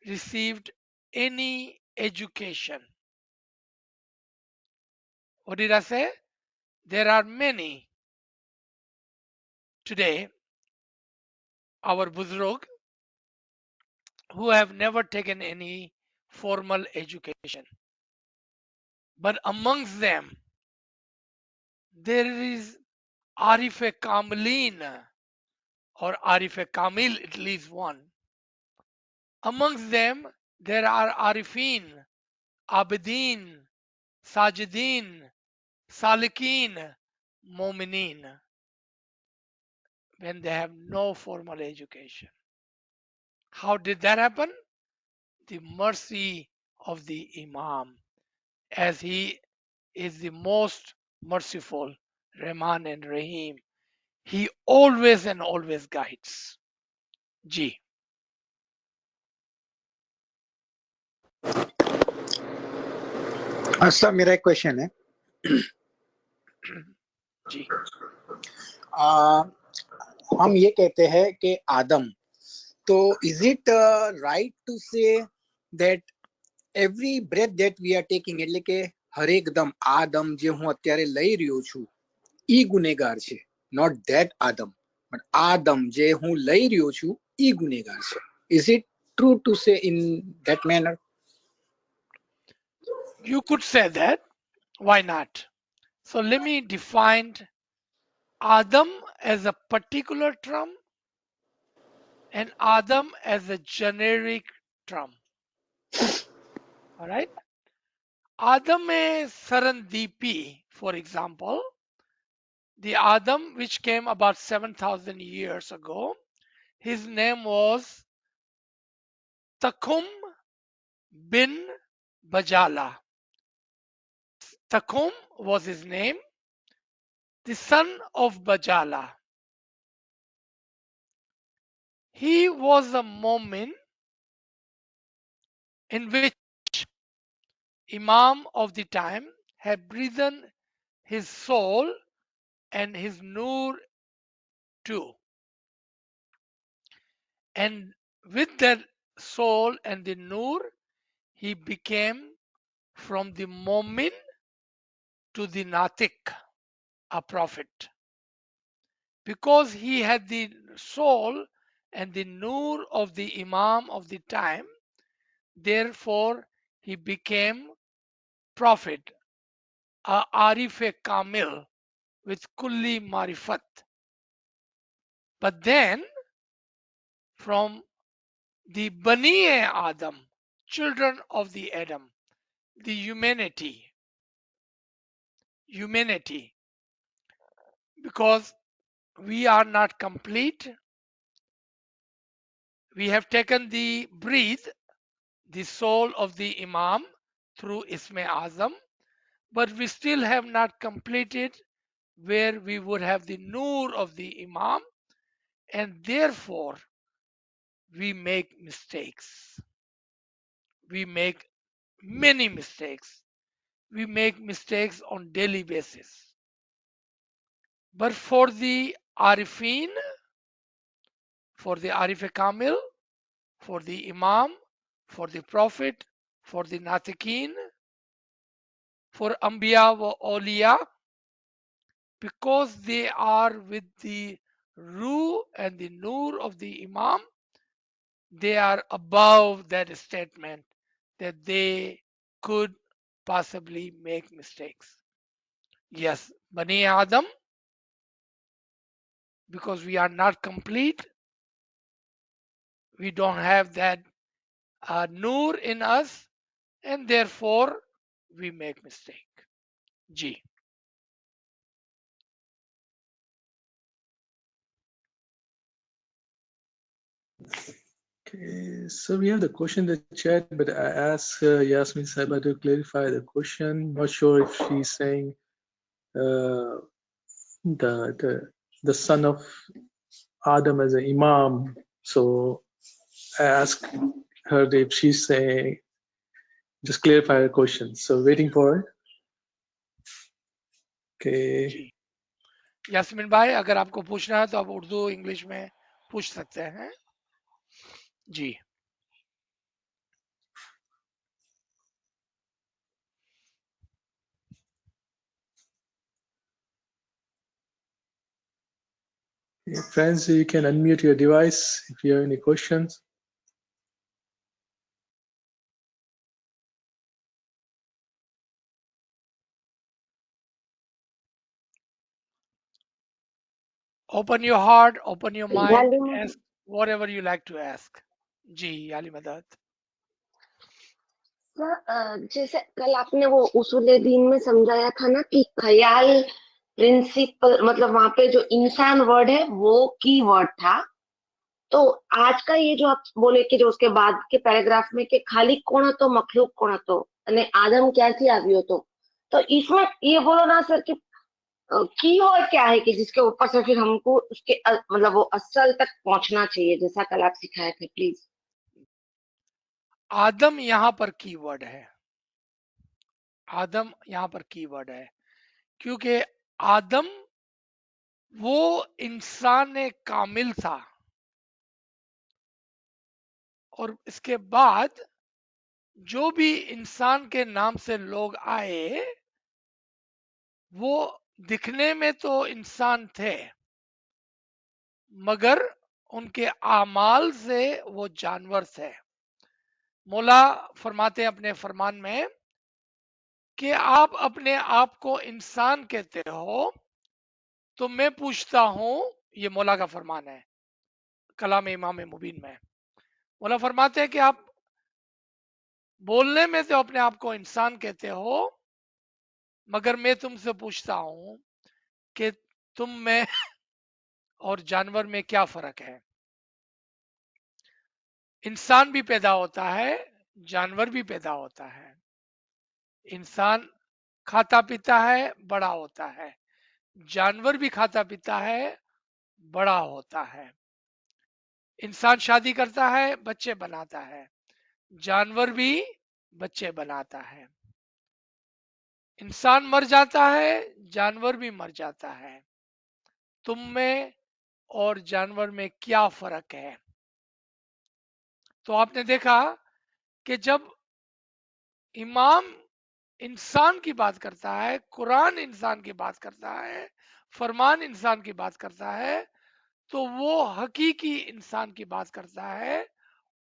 received any education. What did I say? There are many today, our Buzrug, who have never taken any formal education. But amongst them, there is Arif Kamilin or Arif Kamil, at least one. Amongst them, there are Arifin, Abidin, Sajidin, Salikin, Mominin, when they have no formal education. How did that happen? The mercy of the Imam, as he is the most merciful, Rahman and Rahim. He always and always guides. Ji. Sir मेरा एक question है Ji. हम ये कहते हैं कि आदम तो is it right to से that every breath that we are taking એટલે કે હરેક દમ આ દમ જે હું અત્યારે લઈ રહ્યો છું ઈ ગુનેગાર છે not that આદમ but આ દમ જે હું લઈ રહ્યો છું ઈ ગુનેગાર છે. Is it true to say in that manner? You could say that. Why not? So let me define Adam as a particular term and Adam as a generic term. All right? Adam is Sarandipi, for example. The Adam which came about 7,000 years ago, his name was Takum bin Bajala. Takum was his name, the son of Bajala. He was a Momin in which Imam of the time had breathed his soul and his nur too. And with that soul and the nur, he became from the Momin to the Natik, a prophet. Because he had the soul and the nur of the Imam of the time, therefore he became prophet, a Arif Kamil with Kulli Marifat. But then from the Bani Adam, children of the Adam, the humanity, because we are not complete, we have taken the breath, the soul of the Imam through Isme Azam, but we still have not completed where we would have the nur of the Imam, and therefore we make mistakes. We make many mistakes. We make mistakes on daily basis. But for the Arifin, for the Arif Kamil, for the Imam, for the Prophet, for the Natikin, for Ambiya wa Awliya, because they are with the Ruh and the Nur of the Imam, they are above that statement that they could possibly make mistakes. Yes, Bani Adam, because we are not complete, we don't have that Nur in us, and therefore we make mistake. Ji. Okay, so we have the question in the chat, but I asked Yasmin Saiba to clarify the question. Not sure if she's saying the son of Adam as an imam. So I asked her if she's saying, just clarify her question. So waiting for it. Okay. जी. यास्मीन भाई, अगर आपको पूछना है तो आप Urdu English में पूछ सकते हैं. जी. Friends, you can unmute your device if you have any questions. Open your heart, open your mind, याली मदद ask whatever you like to ask. जी, याली मदद. जैसे कल आपने वो उसूले दीन में समझाया था ना कि ख्याल प्रिंसिपल, मतलब वहां पे जो इंसान वर्ड है वो की वर्ड था. तो आज का ये जो आप बोले कि जो उसके बाद के पैराग्राफ में कि खालिक कोण હતો મખલુક કોણ હતો અને આદમ ક્યાંથી આવ્યો હતો, तो इसमें ये बोलो ना सर कि की वर्ड क्या है कि जिसके ऊपर से फिर हमको उसके मतलब वो असल तक पहुंचना चाहिए, जैसा कल आप सिखाए थे. प्लीज. आदम यहाँ पर कीवर्ड है. आदम यहाँ पर कीवर्ड है क्योंकि आदम वो इंसान कामिल था और इसके बाद जो भी इंसान के नाम से लोग आए वो दिखने में तो इंसान थे मगर उनके आमाल से वो जानवर थे. मौला फरमाते हैं अपने फरमान में कि आप अपने आप को इंसान कहते हो तो मैं पूछता हूं, ये मौला का फरमान है कलाम इमाम मुबीन में. मौला फरमाते हैं कि आप बोलने में तो अपने आप को इंसान कहते हो मगर मैं तुमसे पूछता हूं कि तुम में और जानवर में क्या फर्क है. इंसान भी पैदा होता है, जानवर भी पैदा होता है. इंसान खाता पीता है, बड़ा होता है. जानवर भी खाता पीता है, बड़ा होता है. इंसान शादी करता है, बच्चे बनाता है. जानवर भी बच्चे बनाता है. इंसान मर जाता है, जानवर भी मर जाता है. तुम में और जानवर में क्या फर्क है. तो आपने देखा कि जब इमाम इंसान की बात करता है, कुरान इंसान की बात करता है, फरमान इंसान की बात करता है, तो वो हकीकी इंसान की बात करता है,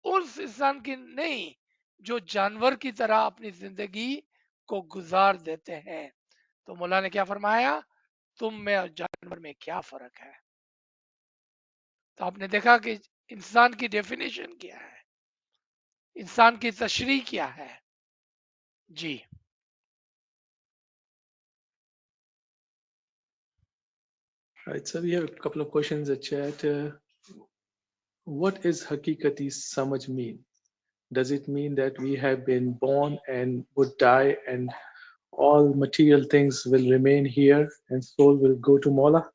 उस इंसान की नहीं जो जानवर की तरह अपनी जिंदगी को गुजार देते हैं. तो मौला ने क्या फरमाया, तुम में और जानवर में क्या फर्क है. तो आपने देखा कि इंसान की डेफिनेशन क्या है, इंसान की तशरीह क्या है. जी. Right, so we have a couple of questions in the chat. What is Hakikati Samajh mean? Does it mean that we have been born and would die and all material things will remain here and soul will go to Mola?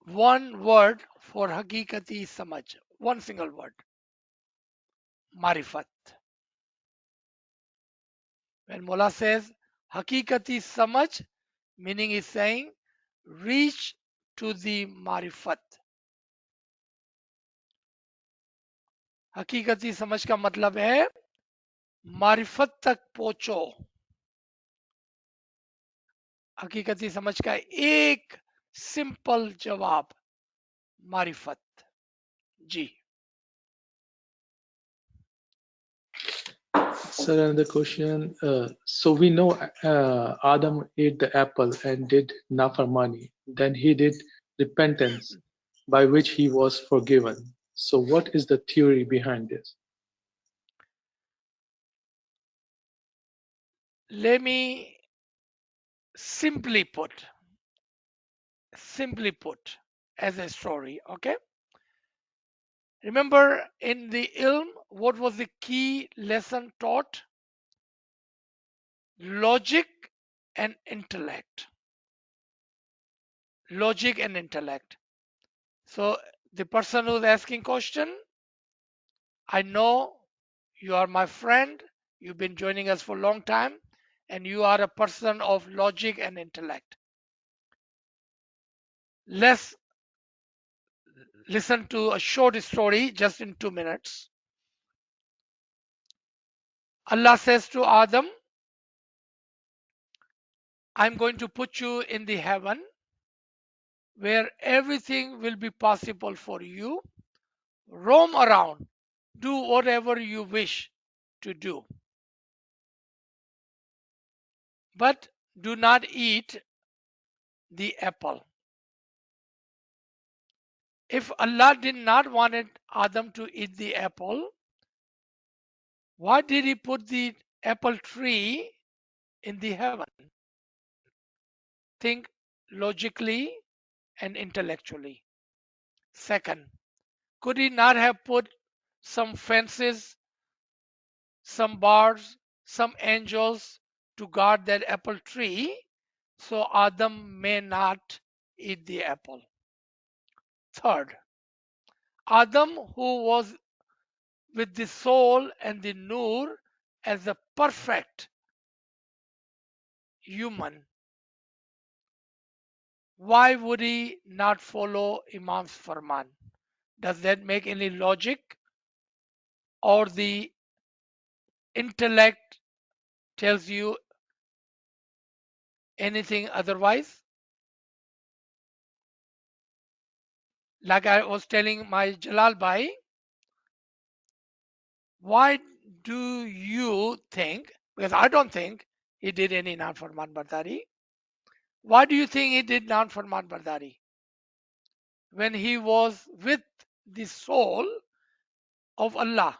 One word for hakikati samajh, one single word, marifat. When Mola says hakikati samajh, meaning is saying reach to the marifat. हकीकती समझ का मतलब है मारिफत तक पहुंचो. हकीकती समझ का एक simple जवाब, मारिफत. जी. Sir, another question. So we know Adam ate the apple and did nafarmani. Then he did repentance, by which he was forgiven. So what is the theory behind this? let me simply put as a story. Okay, remember in the ilm, what was the key lesson taught? Logic and intellect. Logic and intellect. So the person who's asking question, I know you are my friend, you've been joining us for a long time, and you are a person of logic and intellect. Let's listen to a short story just in 2 minutes. Allah says to Adam, I'm going to put you in the heaven where everything will be possible for you. Roam around, do whatever you wish to do, but do not eat the apple. If Allah did not want Adam to eat the apple, why did he put the apple tree in the heaven? Think logically and intellectually. Second, could he not have put some fences, some bars, some angels to guard that apple tree so Adam may not eat the apple? Third, Adam, who was with the soul and the nur as a perfect human, why would he not follow Imam's farman? Does that make any logic? Or the intellect tells you anything otherwise? Like I was telling my Jalal Bhai, why do you think, because I don't think he did any non-farman bardari. Why do you think he did non-farman bardari? When he was with the soul of Allah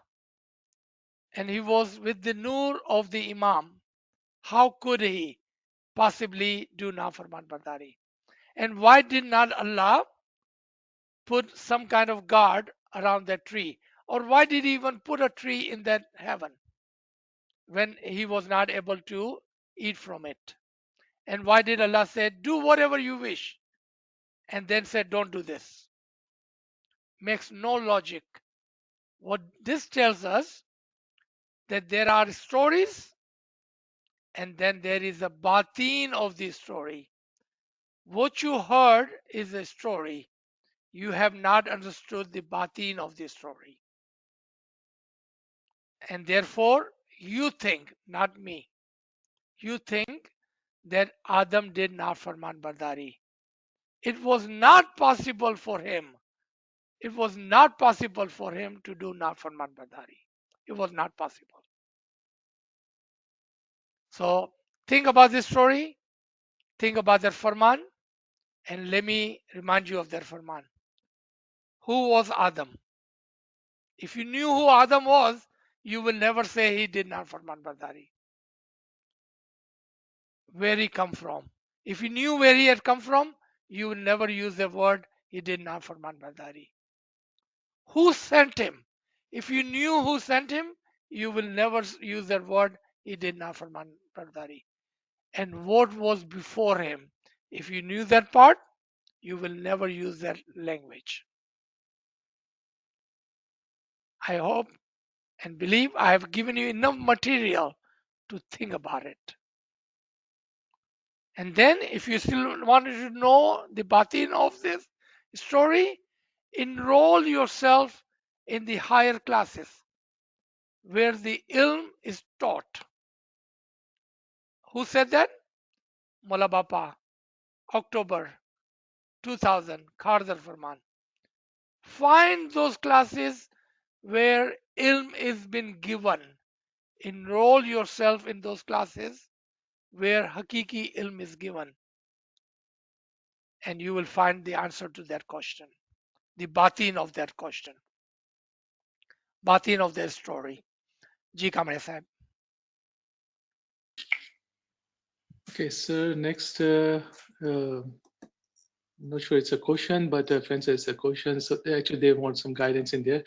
and he was with the nur of the Imam, how could he possibly do non-farman bardari? And why did not Allah put some kind of guard around that tree? Or why did he even put a tree in that heaven when he was not able to eat from it? And why did Allah say, do whatever you wish, and then said, don't do this? Makes no logic. What this tells us, that there are stories and then there is a batin of the story. What you heard is a story. You have not understood the batin of the story. And therefore, you think, not me, you think that Adam did not farman bardari. It was not possible for him. It was not possible for him to do not farman bardari. It was not possible. So think about this story. Think about that farman. And let me remind you of that farman. Who was Adam? If you knew who Adam was, you will never say he did not farman bardari. Where he come from. If you knew where he had come from, you will never use the word he did not farman bardari. Who sent him? If you knew who sent him, you will never use that word he did not farman bardari. And what was before him? If you knew that part, you will never use that language. I hope and believe I have given you enough material to think about it. And then if you still wanted to know the batin of this story, enroll yourself in the higher classes where the ilm is taught. Who said that? Mola Bapa, October 2000, Khardar Farman. Find those classes where ilm is been given. Enroll yourself in those classes where Hakiki ilm is given. And you will find the answer to that question, the batin of that question, batin of their story. Ji Kamre Sahib. Okay, sir. Next, not sure it's a question, but friends, it's a question. So actually, they want some guidance in there.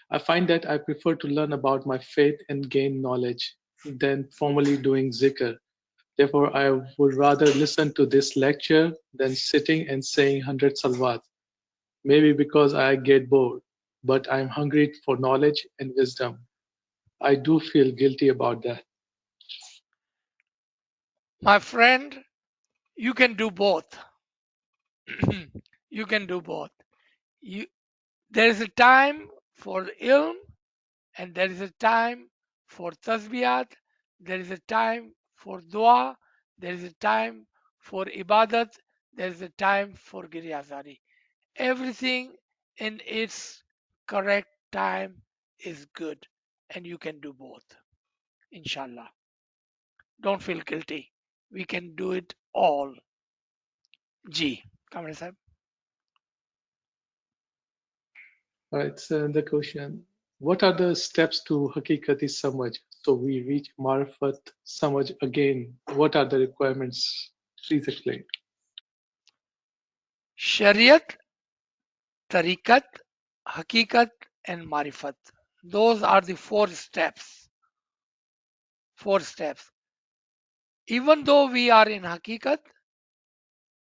I find that I prefer to learn about my faith and gain knowledge than formally doing zikr. Therefore, I would rather listen to this lecture than sitting and saying 100 salawat. Maybe because I get bored, but I'm hungry for knowledge and wisdom. I do feel guilty about that. My friend, you can do both. You can do both. There is a time for ilm and there is a time for tasbiyat. There is a time for dua. There is a time for ibadat. There is a time for giryazari. Everything in its correct time is good, and you can do both. Inshallah. Don't feel guilty. We can do it all. G. Kamran Sahib. All right, so the question, what are the steps to Hakikati Samaj? So we reach Marifat Samaj again. What are the requirements? Please explain. Shariat, tariqat, hakikat, and marifat. Those are the 4 steps. 4 steps. Even though we are in hakikat,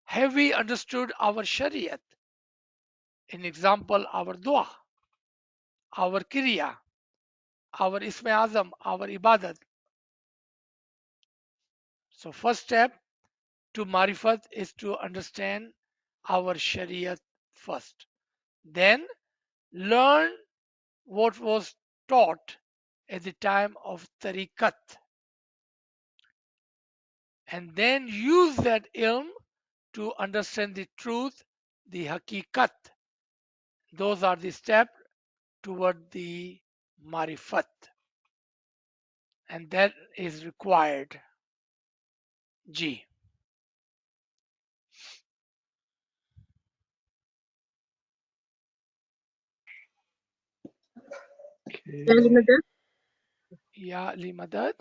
have we understood our shariat? In example, our dua, our kriya, our isme azam, our ibadat. So first step to marifat is to understand our shariat first. Then learn what was taught at the time of tariqat. And then use that ilm to understand the truth, the hakikat. Those are the steps toward the marifat. And that is required. G. Okay. Ya Ali Madad.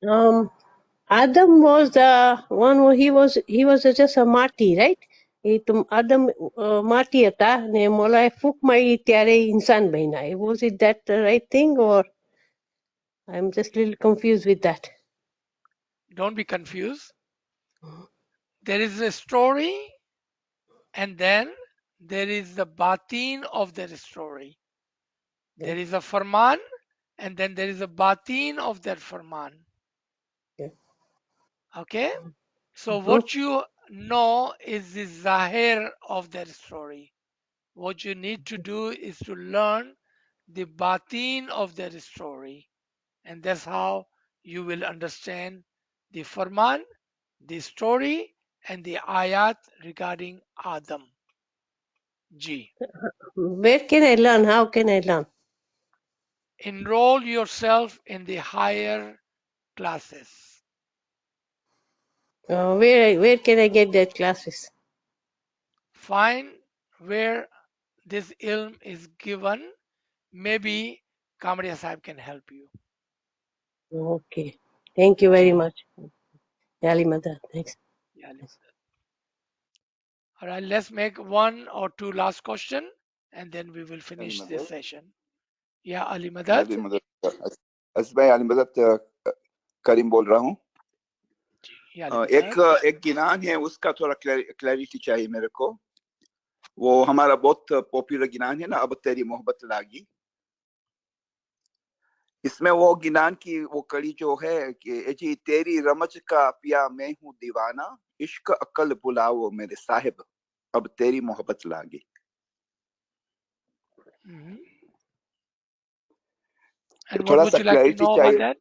Um, Adam was the one who he was just a marty, right? એ તો આદમ માટી હતા ને મોલાએ ફૂંક મારી ત્યારે ઇન્સાન બન્યા. Was it that the right thing or I'm just a little confused with that. Don't be confused. There is a story and then there is the batin of that story. There is a farman and then there is a batin of that farman. Okay. Okay? So what you know is the zahir of that story. What you need to do is to learn the batin of that story. And that's how you will understand the farman, the story, and the ayat regarding Adam. G. Where can I learn? How can I learn? Enroll yourself in the higher classes. Where can I get that classes? Find where this ilm is given. Maybe Kamariya Sahib can help you. Okay. Thank you very G. much. Yali Mother. Thanks. Yeah, all right, let's make 1 or 2 last question and then we will finish this मदद session. Yeah, Ali Madad. Ali मदद असबाई अली मदद करीम बोल रहा हूँ Yeah, Ali Madad. एक गिनान है उसका थोड़ा क्लैरिटी चाहिए मेरे को वो हमारा बहुत पॉपुलर गिनान है ना अब तेरी मोहब्बत लागी इसमें वो गिनान की वो कड़ी जो है कि जी तेरी रमज का पिया मैं हूँ दीवाना इश्क अक्ल बुलाओ मेरे साहिब अब तेरी मोहब्बत लागी And what थोड़ा would सा you like to clarity know about चाहिए that?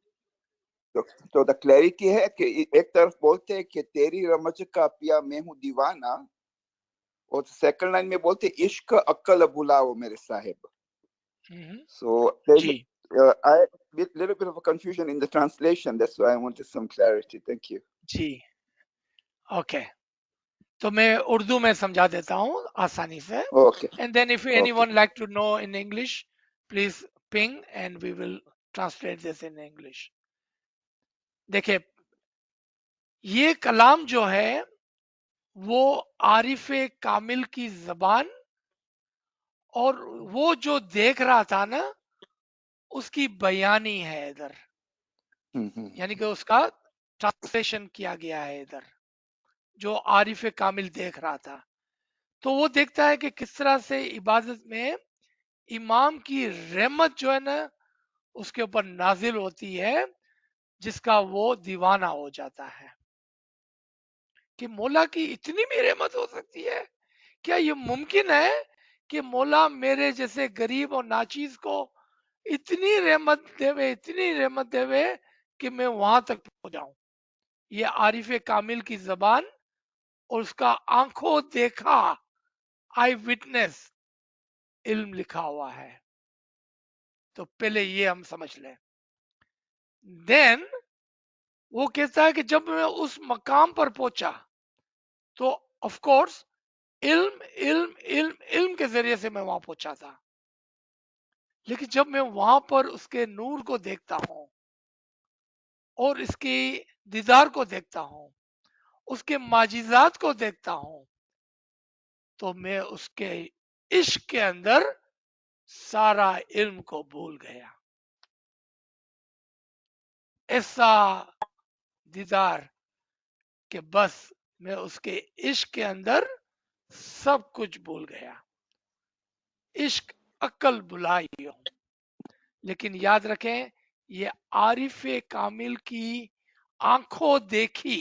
तो द क्लैरिटी है कि एक तरफ बोलते हैं कि तेरी रमज का पिया मैं हूँ दीवाना और सेकंड लाइन में बोलते इश्क अक्ल बुलाओ मेरे Sahib so there's I little bit of a confusion in the translation that's why I wanted some clarity thank you ji okay तो मैं उर्दू में समझा देता हूँ आसानी से okay and then if anyone like to know in English please ping and we will translate this in English. देखिए ये कलाम जो है वो आरिफे कामिल की जबान और वो जो देख रहा था ना उसकी बयानी है इधर, यानी कि उसका ट्रांसलेशन किया गया है इधर, जो आरिफे कामिल देख रहा था। तो वो देखता है कि किस तरह से इबादत में इमाम की रहमत जो है ना उसके ऊपर नाजिल होती है, जिसका वो दीवाना हो जाता है कि मौला की इतनी भी रहमत हो सकती है। क्या ये मुमकिन है कि मौला मेरे जैसे गरीब और नाचीज को इतनी रहमत देवे कि मैं वहां तक पहुंच जाऊं। ये आरिफ कामिल की जबान और उसका आंखों देखा आई विटनेस इल्म लिखा हुआ है। तो पहले ये हम समझ लें। देन वो कहता है कि जब मैं उस मकाम पर पहुंचा तो ऑफ कोर्स इल्म इल्म इल्म इल्म के जरिए से मैं वहां पहुंचा था, लेकिन जब मैं वहां पर उसके नूर को देखता हूं और इसकी दीदार को देखता हूं, उसके माजिजात को देखता हूं, तो मैं उसके इश्क के अंदर सारा इल्म को भूल गया। ऐसा दीदार कि बस मैं उसके इश्क के अंदर सब कुछ भूल गया। इश्क अक्ल बुलाई हो, लेकिन याद रखें ये आरिफ कामिल की आंखों देखी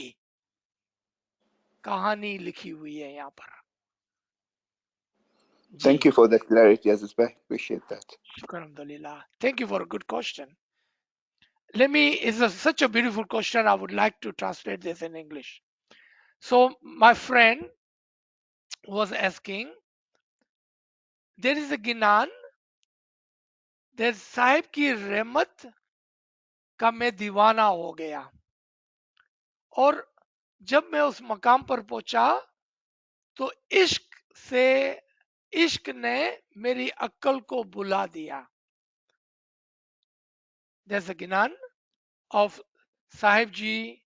कहानी लिखी हुई है यहाँ पर। Thank you for that clarity, Aziz bhai. Appreciate that. Shukran, alhamdulillah. Thank you for a good question. Such a beautiful question. I would like to translate this in English. So my friend was asking, there is a ginan that Sahib की रहमत का मैं दीवाना हो गया, और जब मैं उस मकाम पर पहुंचा तो इश्क ने मेरी अक्ल को बुला दिया। There's a ginan of Sahib जी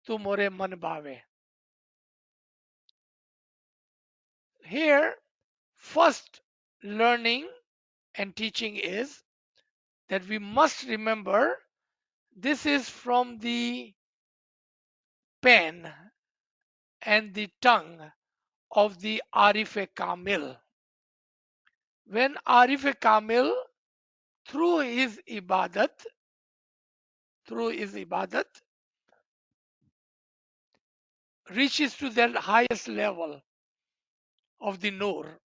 तू मोरे मन भावे. Here, first learning and teaching is that we must remember this is from the pen and the tongue of the Arif Kamil. When Arif Kamil, through his ibadat, reaches to that highest level of the Nur,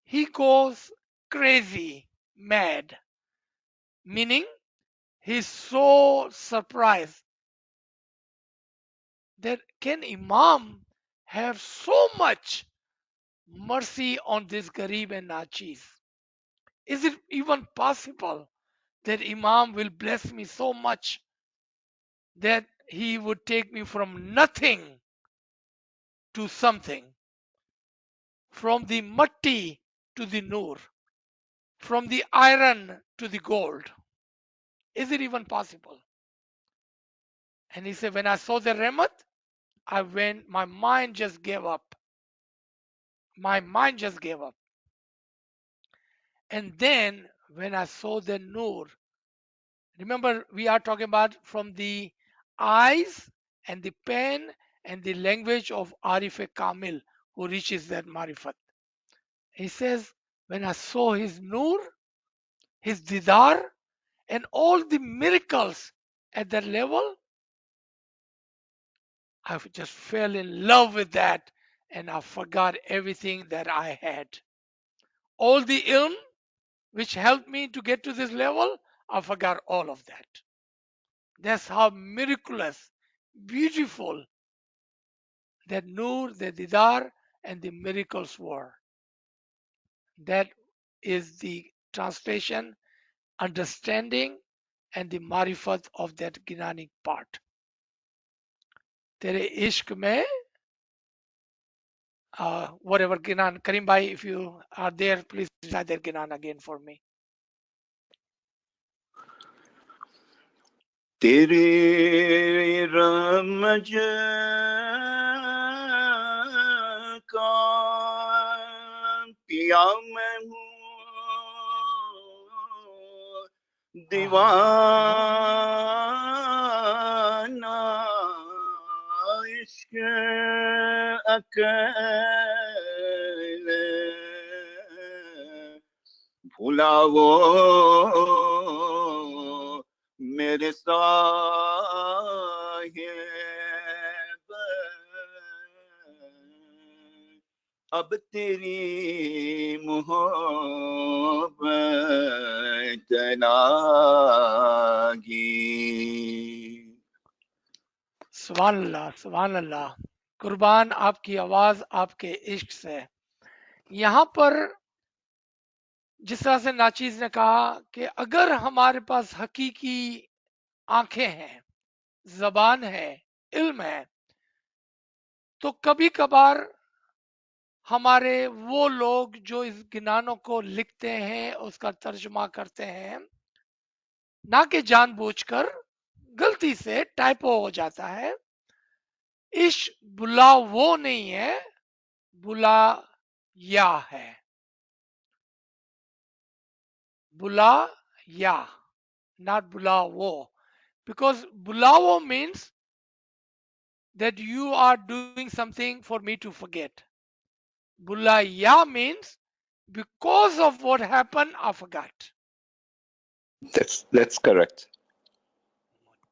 he goes crazy, mad, meaning he's so surprised that can Imam have so much mercy on this Garib and Nachis? Is it even possible that Imam will bless me so much that he would take me from nothing to something, from the matti to the nur, from the iron to the gold? Is it even possible? And he said, when I saw the Rahmat, my mind just gave up. My mind just gave up. And then when I saw the Nur, remember we are talking about from the eyes and the pen and the language of Arif Kamil who reaches that Marifat. He says, when I saw his Nur, his Didar, and all the miracles at that level, I just fell in love with that and I forgot everything that I had. All the ilm which helped me to get to this level, I forgot all of that. That's how miraculous, beautiful that Nur, the Didar, and the miracles were. That is the translation, understanding, and the marifat of that Ginanic part. Tere ishq mein, whatever Ginan, Karim Bhai, if you are there, please recite that Ginan again for me. تیرے رمج کا پیا میں ہوں دیوانہ عشق اکیل بھلاو میرے صاحب اب تیری محبت لاگی. سبحان اللہ سبحان اللہ. قربان آپ کی آواز آپ کے عشق سے. یہاں پر جس طرح سے ناچیز نے کہا کہ اگر ہمارے پاس حقیقی آنکھیں ہیں، زبان ہے، علم ہے، تو کبھی کبھار ہمارے وہ لوگ جو اس گنانوں کو لکھتے ہیں اس کا ترجمہ کرتے ہیں، نہ کہ جان بوجھ کر، غلطی سے ٹائپو ہو جاتا ہے. عشق بلا وہ نہیں ہے، بلا یا ہے. بلا یا not بلا وہ. Because bulawo means that you are doing something for me to forget. Bulaya means because of what happened, I forgot. That's correct.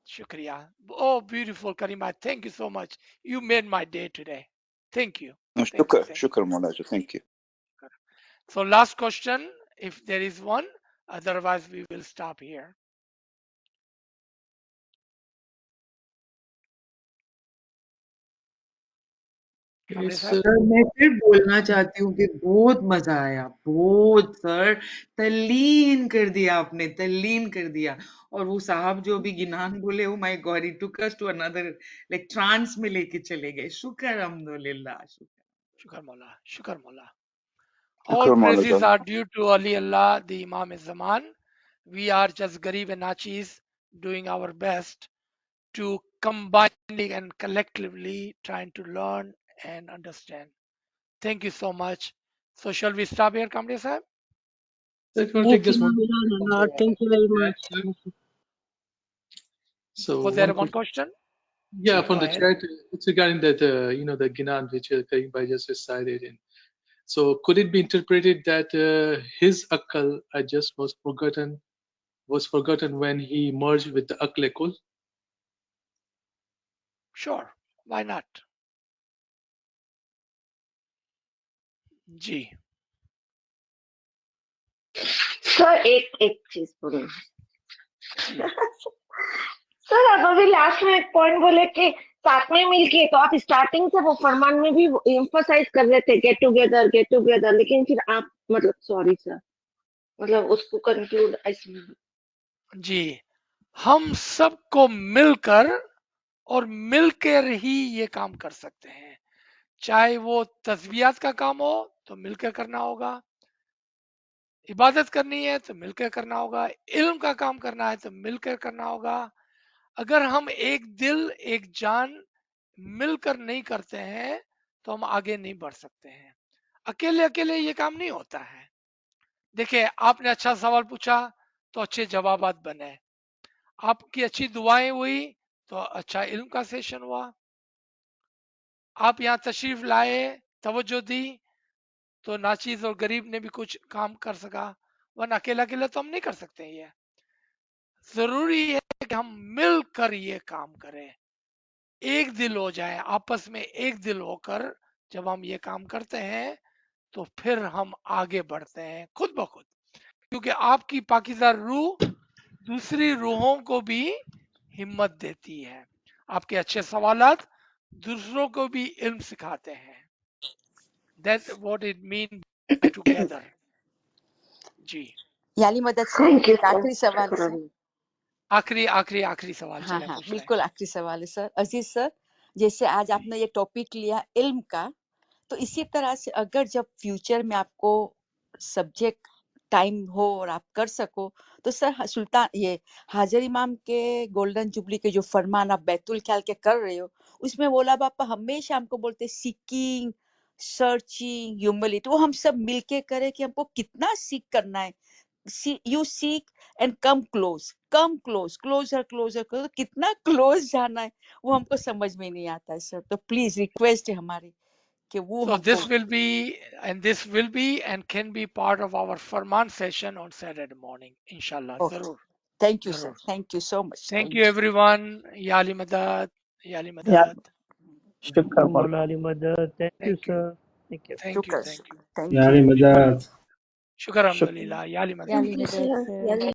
Shukriya. Oh, beautiful, Karima. Thank you so much. You made my day today. Thank you. Thank you. Thank you. Shukr Maulana, thank you. So last question, if there is one. Otherwise, we will stop here. Kamle Yes, sahab? سر میں پھر بولنا چاہتی ہوں کہ بہت مزہ آیا، بہت سر، تلین کر دیا آپ نے، تلین کر دیا. اور وہ صاحب جو ابھی گنان بولے، او مائی گاڈ، ہی ٹوک اس ٹو انادر لائک ٹرانس میں لے کے چلے گئے. شکر الحمدللہ. Shukar Mola. Shukar Mola. All Shukr Maulana. praises are due to Ali Allah, the Imam Zaman. We are just Garib and Nachis doing our best to combine and collectively trying to learn and understand. Thank you so much. So shall we stop here, Kamle sahib? so if you want to take Thank you, just one question from Lord. Thank you very the much. chat. Thank you. So Was there one one question. question? Yeah, Ji, from go the ahead. chat, it's regarding that, the Ginan which Karim Bhai just recited in. So could it be interpreted that his Akal just was forgotten when he merged with the Akle Kul? Sure. Why not? Ji. Sir एक चीज बोलूं. Ji. Sir आप अभी last में एक point बोले कि साथ में मिलके, तो आप स्टार्टिंग से वो फरमान में भी एम्फसाइज कर रहे थे गेट टुगेदर, लेकिन फिर आप मतलब सॉरी सर, मतलब उसको कंक्लूड जी, हम सबको मिलकर और मिलकर ही ये काम कर सकते हैं. चाहे वो तस्बियात का काम हो तो मिलकर करना होगा, इबादत करनी है तो मिलकर करना होगा, इल्म का काम करना है तो मिलकर करना होगा. अगर हम एक दिल एक जान मिलकर नहीं करते हैं तो हम आगे नहीं बढ़ सकते हैं. अकेले अकेले ये काम नहीं होता है. देखिए, आपने अच्छा सवाल पूछा तो अच्छे जवाबात बने, आपकी अच्छी दुआएं हुई तो अच्छा इल्म का सेशन हुआ, आप यहाँ तशरीफ लाए, तवज्जो दी तो नाचीज और गरीब ने भी कुछ काम कर सका, वरना अकेला अकेला तो हम नहीं कर सकते. ये जरूरी है कि हम मिलकर ये काम करें, एक दिल हो जाए, आपस में एक दिल होकर जब हम ये काम करते हैं तो फिर हम आगे बढ़ते हैं खुद ब खुद, क्योंकि आपकी पाकीज़ा रूह दूसरी रूहों को भी हिम्मत देती है. आपके अच्छे सवालात दूसरों को भी इल्म सिखाते हैं. That's what it means by together. जी, याली मदद से थैंक यू एक आखिरी सवाल सर. सर. आखिरी सवाल हाँ चले हाँ पूछ लें. बिल्कुल आखिरी सवाल है सर. अजीज सर, जैसे आज आपने ये टॉपिक लिया इल्म का, तो इसी तरह से अगर जब फ्यूचर में आपको सब्जेक्ट टाइम हो और आप कर सको तो सर सुल्तान ये हाजिर इमाम के गोल्डन जुबली के जो फरमान आप बैतुल ख्याल के कर रहे हो उसमें बोला बापा हमेशा हमको बोलते सीकिंग सर्चिंग ह्यूमिलिटी वो हम सब मिलके करें कि हमको कितना सीख करना है you seek and come closer तो कितना क्लोज जाना है वो हमको समझ में नहीं आता है सर तो प्लीज रिक्वेस्ट है हमारी कि वो So हमको this will be and can be part of our Farman session on Saturday morning, inshallah. Okay Zarur, thank you sir zarur. Thank you so much Thank you thank everyone. Yali Madad, Yali Yeah, Madad. shukran. Thank you. You Thank you. शुक्र Thank you. Thank Yani you Shukar, Madad. Shukar Shuk- Alhamdulillah. Yali Madad. याली मदद